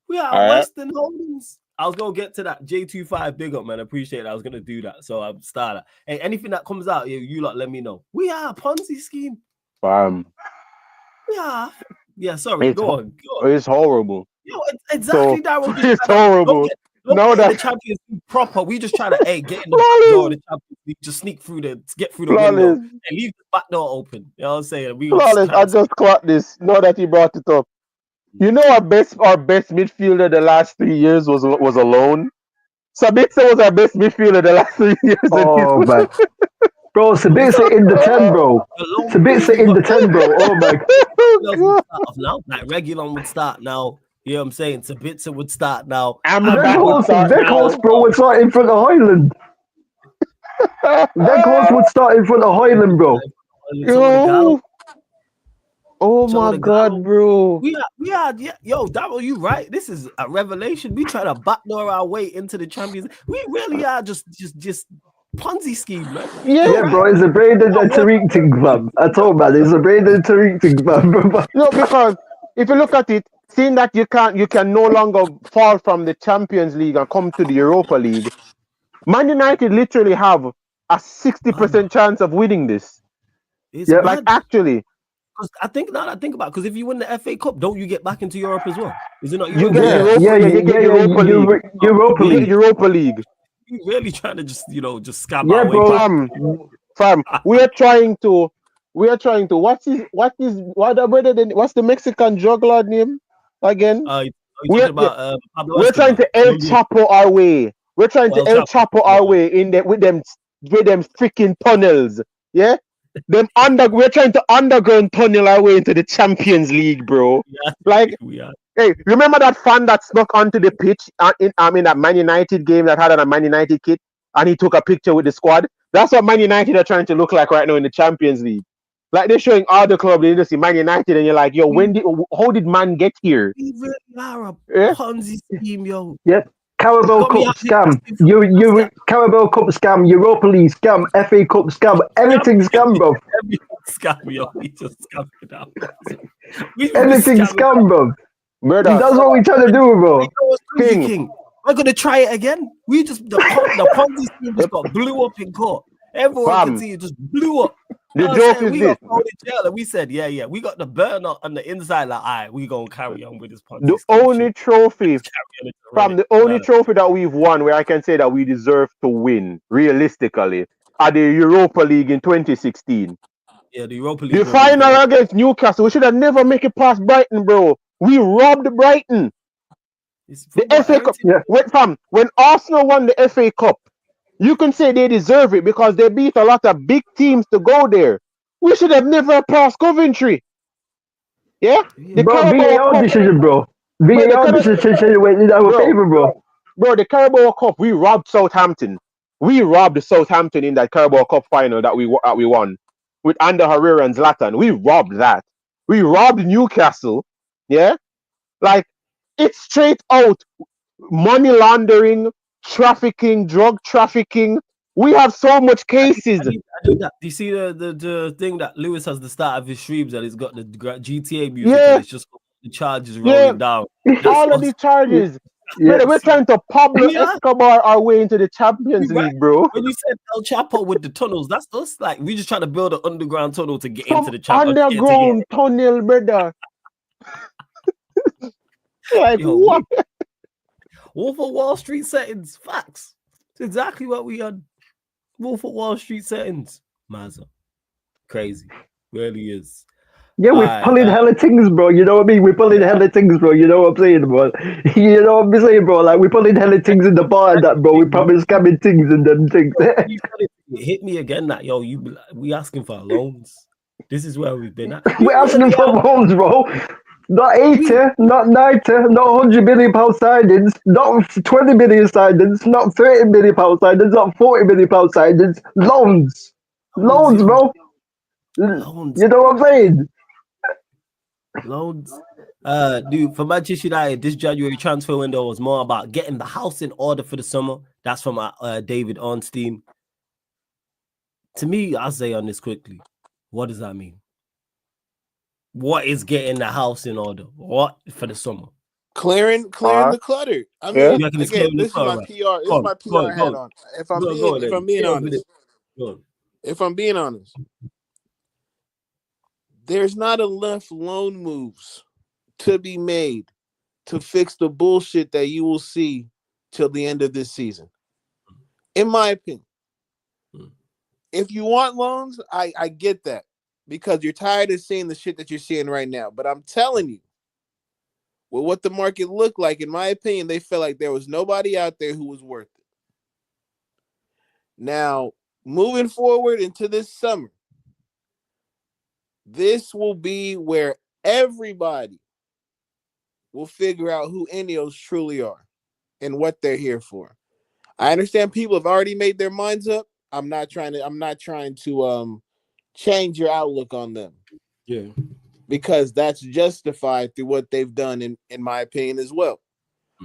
We are All Western Holdings. I was gonna get to that J25 big up, man. I appreciate it. I was gonna do that, so I'm starting. Hey, anything that comes out, you lot, let me know. We are a Ponzi scheme. Yeah. Yeah. Sorry. Go on. It's horrible. Yo, exactly. So, it's horrible. Don't get in the Champions League proper. We just try to get in the back door of the Champions League, just sneak through get through the window and leave the back door open. You know what I'm saying? I just caught this. Now that he brought it up. You know our best midfielder the last 3 years was alone. Sabitzer was our best midfielder the last 3 years. Oh man. Bro, Sabitzer in the 10, bro. Sabitzer in the 10, bro. Oh my God. Now, like Regulon would start now. You know what I'm saying? Sabitzer would start now. Weghorst, bro, would start in front of Highland. Weghorst would start in front of Highland, bro. Oh my God, bro. We are, yo, Darryl, you right. This is a revelation. We try to backdoor our way into the Champions. We really are just Ponzi scheme, man. Yeah, bro, it's a Braden and Tariq thing, fam. I told man, it's a Braden and Tariq thing, fam. No, because if you look at it, seeing that you can no longer fall from the Champions League and come to the Europa League, Man United literally have a 60% chance of winning this. Yeah, like actually. Because I think about it, because if you win the FA Cup, don't you get back into Europe as well? Is it not Europa? You get Europa League. Europa League. You really trying to just scam our way back. Fam, we are trying to we are trying to what's the Mexican drug lord name again? Are you We're talking about Pablo we're trying Escobar? to El Chapo our way. We're trying to El El Chapo. Chapo our way in the with them freaking tunnels. Yeah? We're trying to underground tunnel our way into the Champions League, bro. Yeah, Like, we are. hey, remember that fan that snuck onto the pitch in that Man United game that had on a Man United kit and he took a picture with the squad? That's what Man United are trying to look like right now in the Champions League. Like they're showing all the clubs, they just see Man United, and you're like, yo, how did man get here? We really are a Yeah? Ponzi scheme, yo. Yep. Carabao Got me Cup out here scam. asking for You Carabao Cup scam. Europa League scam. FA Cup scam. Everything scam, bro. everything scam, yo. We just scam it out. We Everything scam it out. scam, bro. Brother, That's what we trying to do, bro. You know what's crazy, King. King? We're gonna try it again. We just the Ponzi scheme just got blew up in court. Everyone Fam. can see it just blew up. The I'm joke saying is we this. got thrown in jail, and we said, yeah, we got the burner on the inside. Like, all right, we gonna carry on with this Ponzi The scheme only shit. trophy Let's carry on and run From it. the only trophy that we've won where I can say that we deserve to win, realistically, are the Europa League in 2016. Yeah, the Europa League The when we final against Newcastle, we should have never make it past Brighton, bro. We robbed Brighton. The FA Cup. Yeah. When Arsenal won the FA Cup, you can say they deserve it because they beat a lot of big teams to go there. We should have never passed Coventry. Yeah? The Bro, Carabao VAR Cup. decision, bro. Bro, VAR decision went in our favor, bro. Bro, the Carabao Cup, we robbed Southampton. We robbed Southampton in that Carabao Cup final that we won with Ander Herrera and Zlatan. We robbed that. We robbed Newcastle. Yeah, like it's straight out money laundering, trafficking, drug trafficking. We have so much cases. I do that. Do you see the thing that Lewis has the start of his streams and he's got the GTA music and it's just the charges rolling down. All of these charges. Yeah. We're trying to Pablo Escobar our way into the Champions League, bro. When you said El Chapo with the tunnels, that's us. Like we just trying to build an underground tunnel to get into the Champions League. Underground tunnel, brother. Like what? Wolf of Wall Street settings. Facts. It's exactly what we had. Wolf of Wall Street settings. Mazza. Crazy. Really is. Yeah, we're pulling hella things, bro. You know what I mean? We're pulling hella things, bro. You know what I'm saying, bro? You know what I'm saying, bro? Like, we're pulling hella things in the bar and that, bro. We're probably scamming things and them things. Hit me again that, yo, we asking for loans. This is where we've been at. We're asking for loans, bro. Not 80, not 90, not 100 million pound signings, not 20 million signings, not 30 million pound signings, not 40 million pound signings. Loans. Loans, bro. Loans. You know what I'm saying? Loans. Dude, for Manchester United, this January transfer window was more about getting the house in order for the summer. That's from David Ornstein. To me, I'll say on this quickly. What does that mean? What is getting the house in order? What for the summer? Clearing the clutter. I mean, again, this is my PR. This is my PR hat on. If I'm being honest, there's not enough loan moves to be made to fix the bullshit that you will see till the end of this season. In my opinion, if you want loans, I get that because you're tired of seeing the shit that you're seeing right now. But I'm telling you, with what the market looked like, in my opinion, they felt like there was nobody out there who was worth it. Now, moving forward into this summer, this will be where everybody will figure out who INEOS truly are and what they're here for. I understand people have already made their minds up. I'm not trying to change your outlook on them. Yeah. Because that's justified through what they've done in my opinion as well.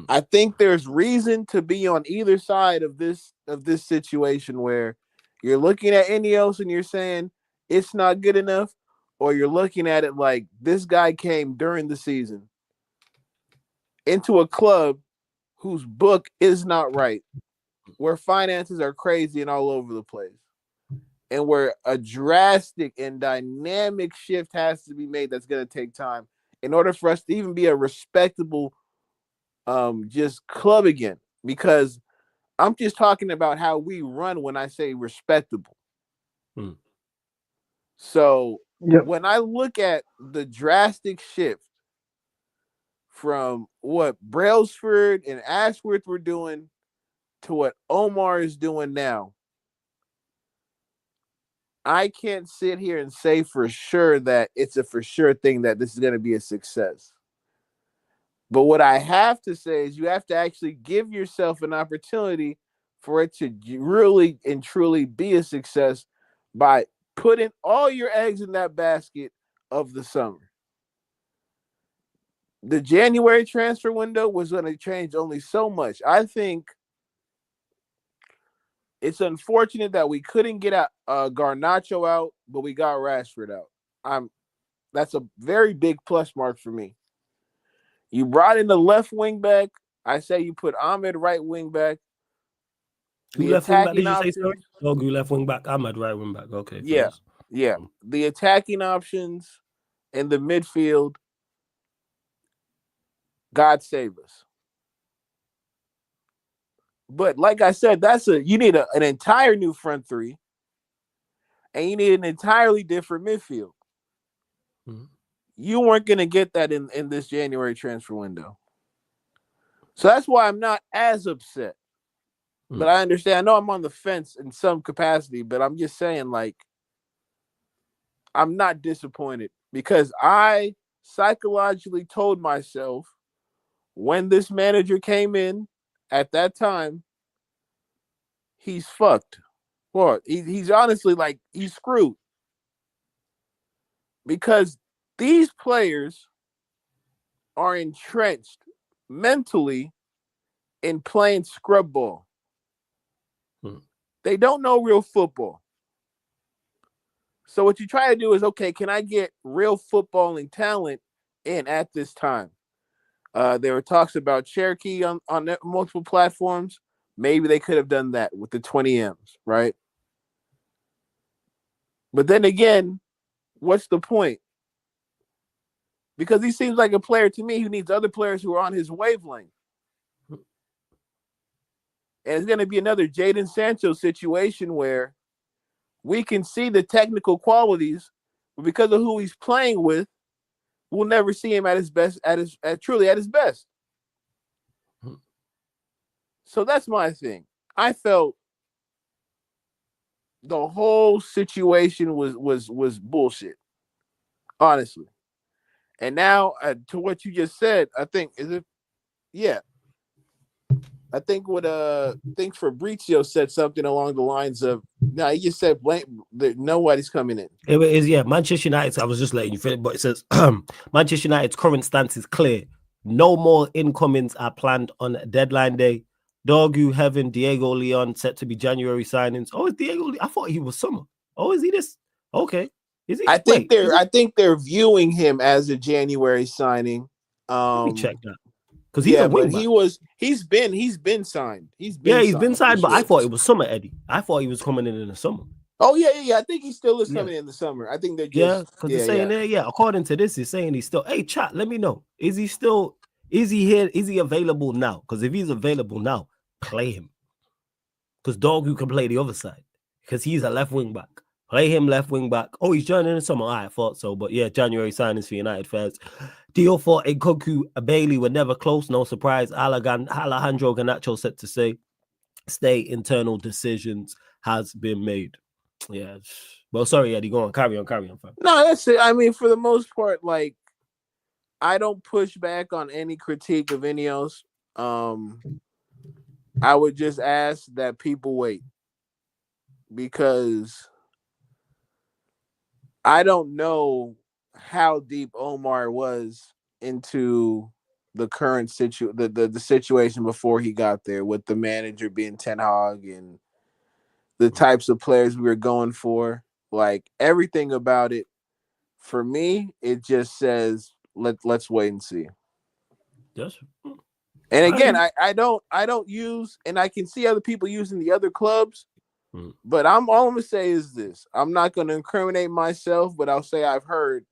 I think there's reason to be on either side of this situation where you're looking at INEOS and you're saying it's not good enough, or you're looking at it like this guy came during the season into a club whose book is not right, where finances are crazy and all over the place, and where a drastic and dynamic shift has to be made that's going to take time in order for us to even be a respectable just club again. Because I'm just talking about how we run when I say respectable. So Yep. when I look at the drastic shift from what Brailsford and Ashworth were doing to what Omar is doing now, I can't sit here and say for sure that it's a for sure thing that this is going to be a success. But what I have to say is you have to actually give yourself an opportunity for it to really and truly be a success by putting all your eggs in that basket of the summer. The January transfer window was going to change only so much. I think it's unfortunate that we couldn't get Garnacho out, but we got Rashford out. That's a very big plus mark for me. You brought in the left wing back. I say you put Ahmed right wing back. Who left wing back? Did you say sorry? Oh, who left wing back? Ahmed right wing back. Okay. Yeah, yeah. The attacking options in the midfield. God save us. But like I said, you need an entire new front three, and you need an entirely different midfield. Mm-hmm. You weren't going to get that in this January transfer window. So that's why I'm not as upset. Mm-hmm. But I understand. I know I'm on the fence in some capacity, but I'm just saying, like, I'm not disappointed because I psychologically told myself when this manager came in at that time, he's fucked. Well, he's honestly like, he's screwed. Because these players are entrenched mentally in playing scrub ball. They don't know real football. So what you try to do is, okay, can I get real footballing talent in at this time? There were talks about Cherokee on multiple platforms. Maybe they could have done that with the 20 M's, right? But then again, what's the point? Because he seems like a player to me who needs other players who are on his wavelength. And it's going to be another Jadon Sancho situation where we can see the technical qualities, but because of who he's playing with, we'll never see him at his best, truly at his best. So that's my thing. I felt the whole situation was bullshit, honestly. And now, to what you just said, I think I think Fabrizio said something along the lines of, no, he just said nobody's coming in. It is, Manchester United, I was just letting you finish, but it says Manchester United's current stance is clear. No more incomings are planned on deadline day. Dorgu, Heaven, Diego Leon set to be January signings. Oh, is Diego? I thought he was summer. Oh, is he this? Okay. Is he? I think they're viewing him as a January signing. Let me check that. Because he's a wing back. He's been signed. He's been signed, but sure. I thought it was summer, Eddie. I thought he was coming in the summer. Oh yeah. I think he still is coming in the summer. I think they're just because they're saying there. According to this, he's saying he's still. Hey, chat, let me know. Is he still? Is he here? Is he available now? Because if he's available now, play him. Because Dorgu can play the other side. Because he's a left wing back. Play him left wing back. Oh, he's joining in the summer. I thought so, but yeah, January signings for United fans. Deal for Nkoku, Bailey were never close. No surprise. Alejandro Garnacho said to say, stay. Internal decisions has been made. Yeah. Well, sorry, Eddie. Go on. Carry on, fam. No, that's it. I mean, for the most part, like, I don't push back on any critique of INEOS. I would just ask that people wait, because I don't know how deep Omar was into the current the situation before he got there, with the manager being Ten Hag and the types of players we were going for. Like, everything about it, for me, it just says let's wait and see. Yes. And again, I don't use, and I can see other people using the other clubs. But all I'm gonna say is this: I'm not gonna incriminate myself, but I'll say I've heard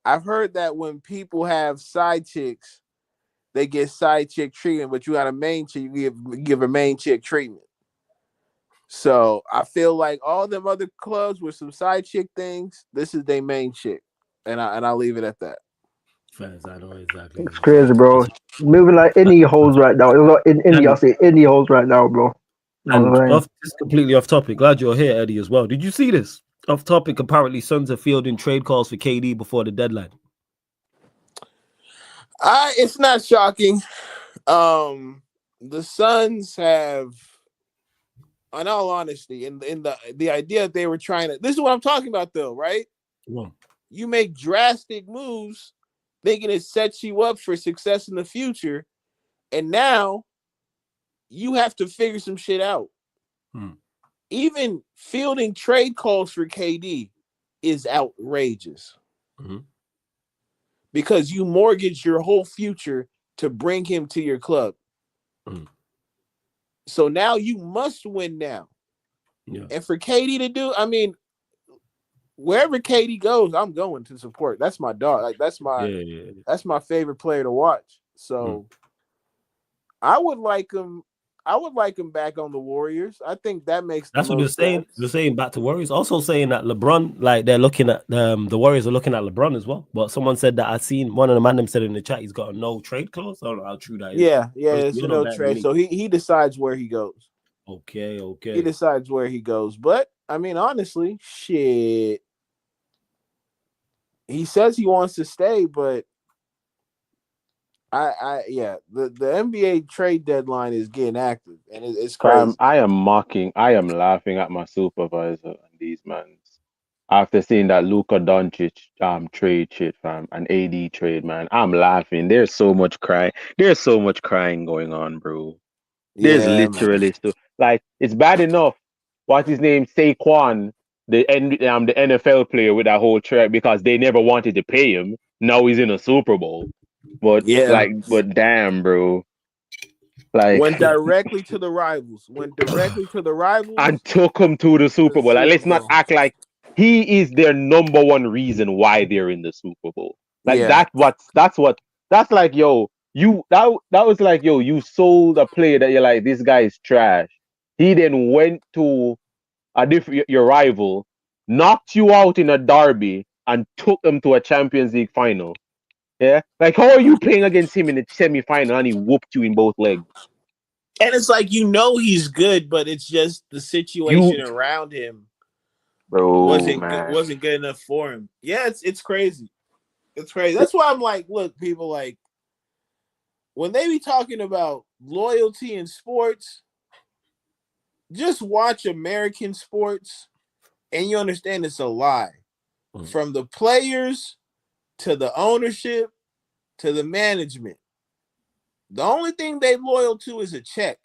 that when people have side chicks, they get side chick treatment, but you got a main chick, you give a main chick treatment. So I feel like all them other clubs with some side chick things, this is their main chick, and I'll leave it at that. Fans, I know exactly what It's you're saying. crazy, bro. Moving like any holes right now. It's not in India. I say any holes right now, bro. You know what And I'm saying? this is completely off topic. Glad you're here, Eddie, as well. Did you see this? Off topic, apparently Suns are fielding trade calls for KD before the deadline. It's not shocking. The Suns have, in all honesty, in the idea that they were trying to. This is what I'm talking about, though, right? Yeah. You make drastic moves, thinking it sets you up for success in the future, and now you have to figure some shit out. Even fielding trade calls for KD is outrageous. Because you mortgage your whole future to bring him to your club. So now you must win now. Yeah. And for KD to do, I mean, wherever KD goes, I'm going to support. That's my dog. Like that's my favorite player to watch. So I would like him. I would like him back on the Warriors. I think that makes That's what they're most saying. sense. They're saying back to Warriors. Also saying that LeBron, like they're looking at the Warriors are looking at LeBron as well. But someone said that I seen one of the ManDem said in the chat he's got a no trade clause. I don't know how true that is. Yeah, Obviously, it's a you know no better than trade. me. So he decides where he goes. Okay. He decides where he goes. But I mean, honestly, shit. He says he wants to stay, but the NBA trade deadline is getting active, and it's crazy. I am laughing at my supervisor and these mans after seeing that Luka Doncic trade shit, fam, and AD trade, man. I'm laughing. There's so much crying. There's so much crying going on, bro. There's literally stuff like it's bad enough. What's his name? Saquon, the NFL player with that whole trade because they never wanted to pay him. Now he's in a Super Bowl, but damn, bro. Like went directly to the rivals. And took him to the Super Bowl. Like, let's not act like he is their number one reason why they're in the Super Bowl. Like that's like, yo, that was like, yo, you sold a player that you're like, this guy is trash. He then went to your rival, knocked you out in a derby, and took them to a Champions League final. Yeah? Like, how are you playing against him in the semi-final and he whooped you in both legs? And it's like, he's good, but it's just the situation around him wasn't good enough for him. Yeah, it's crazy. It's crazy. That's why I'm like, look, people, like, when they be talking about loyalty in sports, just watch American sports and you understand it's a lie. From the players to the ownership to the management. The only thing they loyal to is a check.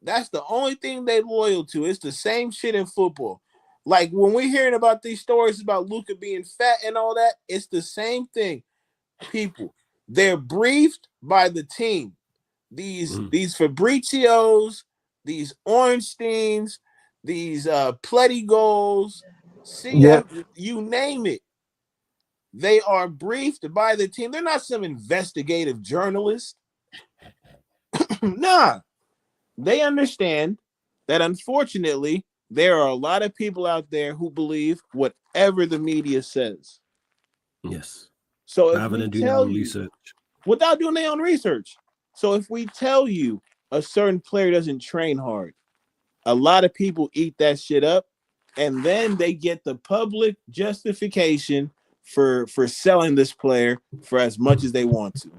That's the only thing they loyal to. It's the same shit in football. Like when we're hearing about these stories about Luka being fat and all that, it's the same thing. People, they're briefed by the team. These Fabricios, these Ornsteins, these Pletty goals, you name it. They are briefed by the team. They're not some investigative journalist. Nah. They understand that, unfortunately, there are a lot of people out there who believe whatever the media says. Yes. So if we tell you, without doing their own research. So if we tell you a certain player doesn't train hard, a lot of people eat that shit up, and then they get the public justification for selling this player for as much as they want to.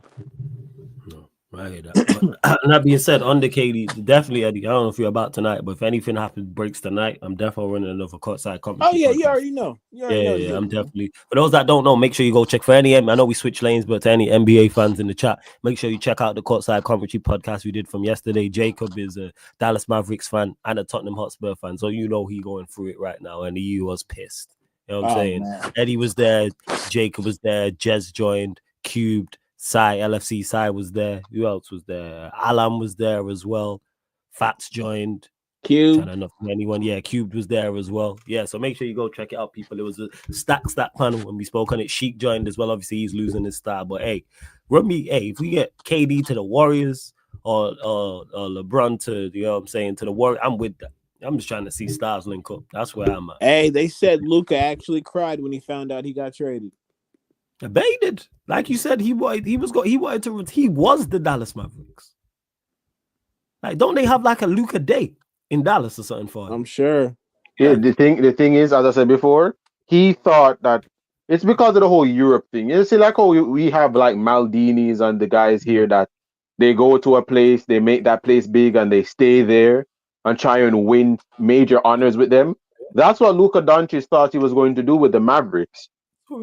I hear that. But that being said, under KD, definitely, Eddie, I don't know if you're about tonight, but if anything breaks tonight, I'm definitely running another courtside conference. Oh, yeah, you already know. Yeah, I'm definitely. For those that don't know, make sure you go check for any. I know we switch lanes, but to any NBA fans in the chat, make sure you check out the courtside commentary podcast we did from yesterday. Jacob is a Dallas Mavericks fan and a Tottenham Hotspur fan, so you know he going through it right now, and he was pissed. You know what I'm saying? Man. Eddie was there, Jacob was there, Jez joined, Cubed. LFC Sai was there. Who else was there? Alan was there as well. Fats joined. Cubed. Anyone? Yeah, Cubed was there as well. Yeah, so make sure you go check it out, people. It was a stack panel when we spoke on it. Sheik joined as well. Obviously, he's losing his style. But hey, if we get KD to the Warriors or LeBron to, you know what I'm saying, to the Warriors. I'm with that. I'm just trying to see stars link up. That's where I'm at. Hey, they said Luka actually cried when he found out he got traded. Debated, like you said, he was the Dallas Mavericks. Like, don't they have like a Luka Day in Dallas or something for him? I'm sure. Yeah, the thing is, as I said before, he thought that it's because of the whole Europe thing. You see, like how we have like Maldinis and the guys here that they go to a place, they make that place big, and they stay there and try and win major honors with them. That's what Luka Doncic thought he was going to do with the Mavericks.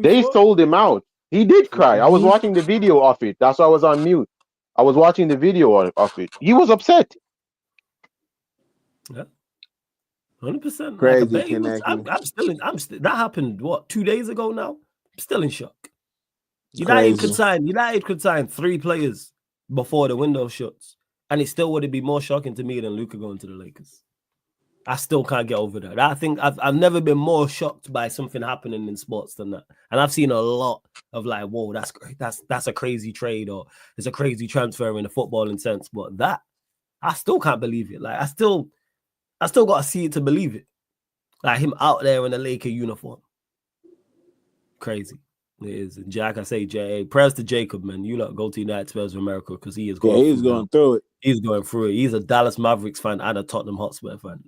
They sold him out. He did cry. I was watching the video of it. That's why I was on mute. I was watching the video of it. He was upset. Yeah. 100%. Crazy I'm still. That happened. What, 2 days ago now? I'm still in shock. United could sign 3 players before the window shuts, and it still would be more shocking to me than Luka going to the Lakers. I still can't get over that. I think I've never been more shocked by something happening in sports than that. And I've seen a lot of like, whoa, that's great. That's a crazy trade, or it's a crazy transfer in a footballing sense. But that, I still can't believe it. Like, I still got to see it to believe it. Like him out there in a Laker uniform. Crazy. It is. And Jack, I say, prayers to Jacob, man. You lot go to United Spurs of America because he is going he's going through it. He's going through it. He's a Dallas Mavericks fan and a Tottenham Hotspur fan.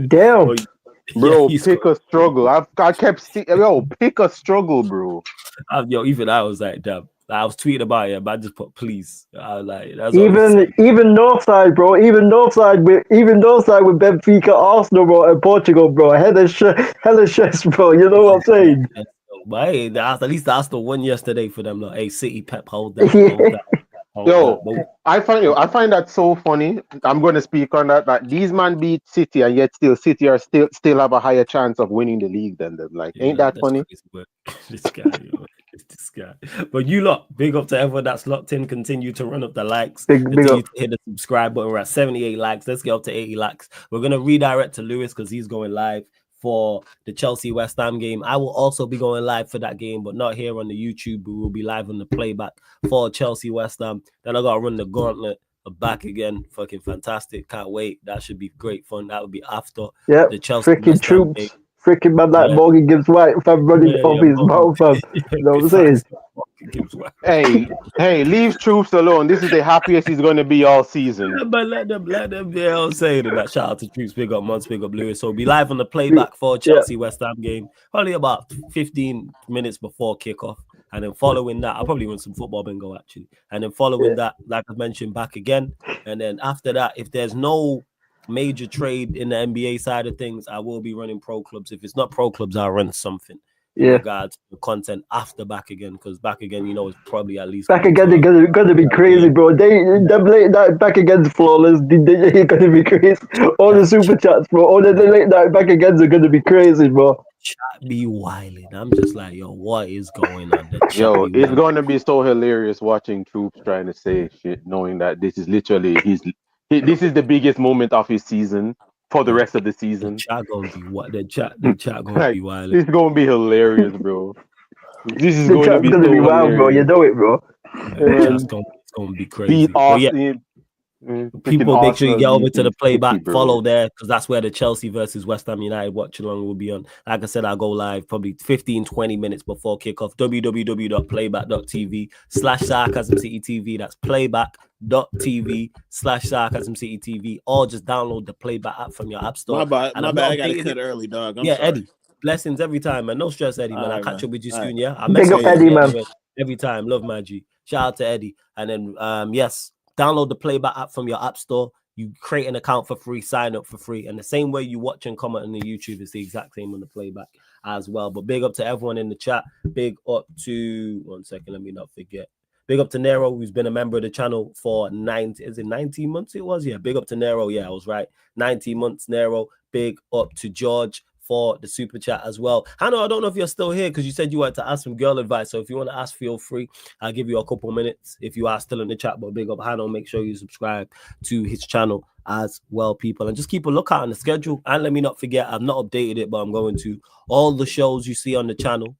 Damn. Bro, pick a struggle. I kept seeing, pick a struggle, bro. Even I was like, damn. I was tweeting about it, but I just put please. I was like, that's even Northside, bro. Even Northside with Benfica, Arsenal, bro, and Portugal, bro. Hella stress, bro. You know what I'm saying? But hey, at least the Arsenal won yesterday for them. Like, hey, City, Pep, hold that. I find that so funny. I'm going to speak on that. That these man beat City, and yet City are still have a higher chance of winning the league than them. Like, ain't that funny? This guy. But you lot, big up to everyone that's locked in. Continue to run up the likes. Continue to hit the subscribe button. We're at 78 likes. Let's get up to 80 likes. We're gonna redirect to Lewis because he's going live for the Chelsea West Ham game. I will also be going live for that game, but not here on the YouTube. We will be live on the playback for Chelsea West Ham. Then I gotta run the gauntlet back again. Fucking fantastic. Can't wait. That should be great fun. That would be after the Chelsea freaking troops. Game. Freaking man, that Morgan gives white if I'm running off his mouth. You know what I'm Hey, saying? leave troops alone. This is the happiest he's going to be all season. But let them. Yeah, I'm saying that. Shout out to troops. Big up Mons, big up Lewis. So we'll be live on the playback for Chelsea West Ham game. Probably about 15 minutes before kickoff. And then following that, I'll probably run some football bingo actually. And then following that, like I mentioned, back again. And then after that, if there's no major trade in the NBA side of things, I will be running pro clubs. If it's not pro clubs, I'll run something in regards to content after back again, because back again, it's probably at least back again. They're gonna be crazy, bro. That back again's flawless. They're gonna be crazy. All the super chats, bro. All the late night back agains are gonna be crazy, bro. Chat be wilding. I'm just like, yo, what is going on? It's gonna be so hilarious watching troops trying to say shit, knowing that this is literally this is the biggest moment of his season for the rest of the season. The chat gonna be what? The chat gonna be wild. It's gonna be hilarious, bro. This is going to be so wild, bro. You know it, bro. It's gonna be crazy. People, make sure you get over to the playback, follow there, because that's where the Chelsea versus West Ham United watch along will be on. Like I said, I'll go live probably 15-20 minutes before kickoff. www.playback.tv/sarcasmcitytv. That's playback.tv/sarcasmcitytv, or just download the playback app from your app store. My bad, I gotta cut early, dog. I'm sorry. Eddie. Blessings every time, man. No stress, Eddie, man. I'll catch up with you soon, yeah? I'll big up Eddie, man. Every time. Love my G. Shout out to Eddie. And then, yes, download the Playback app from your app store. You create an account for free, sign up for free. And the same way you watch and comment on the YouTube is the exact same on the Playback as well. But big up to everyone in the chat. Big up to, 1 second, let me not forget. Big up to Nero, who's been a member of the channel for 19 months it was? Yeah, big up to Nero. Yeah, I was right. 19 months, Nero. Big up to George for the super chat as well. Hannah, I don't know if you're still here because you said you wanted to ask some girl advice. So if you want to ask, feel free. I'll give you a couple minutes if you are still in the chat. But big up Hannah. Make sure you subscribe to his channel as well, people. And just keep a lookout on the schedule. And let me not forget, I've not updated it, but I'm going to. All the shows you see on the channel,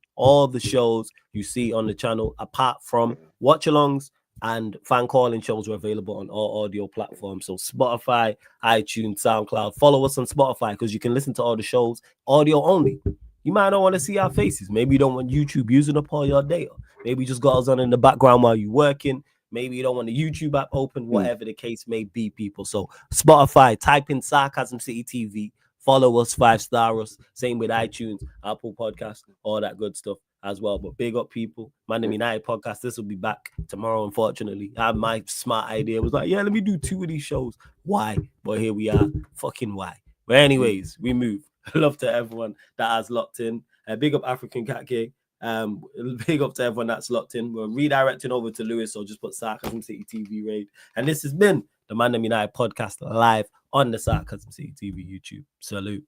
apart from watch-alongs, And fan calling shows are available on all audio platforms. So Spotify, iTunes, SoundCloud. Follow us on Spotify because you can listen to all the shows audio only. You might not want to see our faces. Maybe you don't want YouTube using up all your data. Maybe you just got us on in the background while you're working. Maybe you don't want the YouTube app open, whatever the case may be, people. So Spotify, type in Sarcasm City TV. Follow us, 5-star us. Same with iTunes, Apple Podcasts, all that good stuff as well. But big up, people. ManDem United podcast. This will be back tomorrow, unfortunately. My smart idea was like, yeah, let me do 2 of these shows. Why? But here we are. Fucking why? But anyways, we move. Love to everyone that has locked in. Big up African Cat King. Big up to everyone that's locked in. We're redirecting over to Lewis, so just put Sarcasm City TV raid. And this has been the ManDem United podcast live on the Sarcasm City TV YouTube. Salute.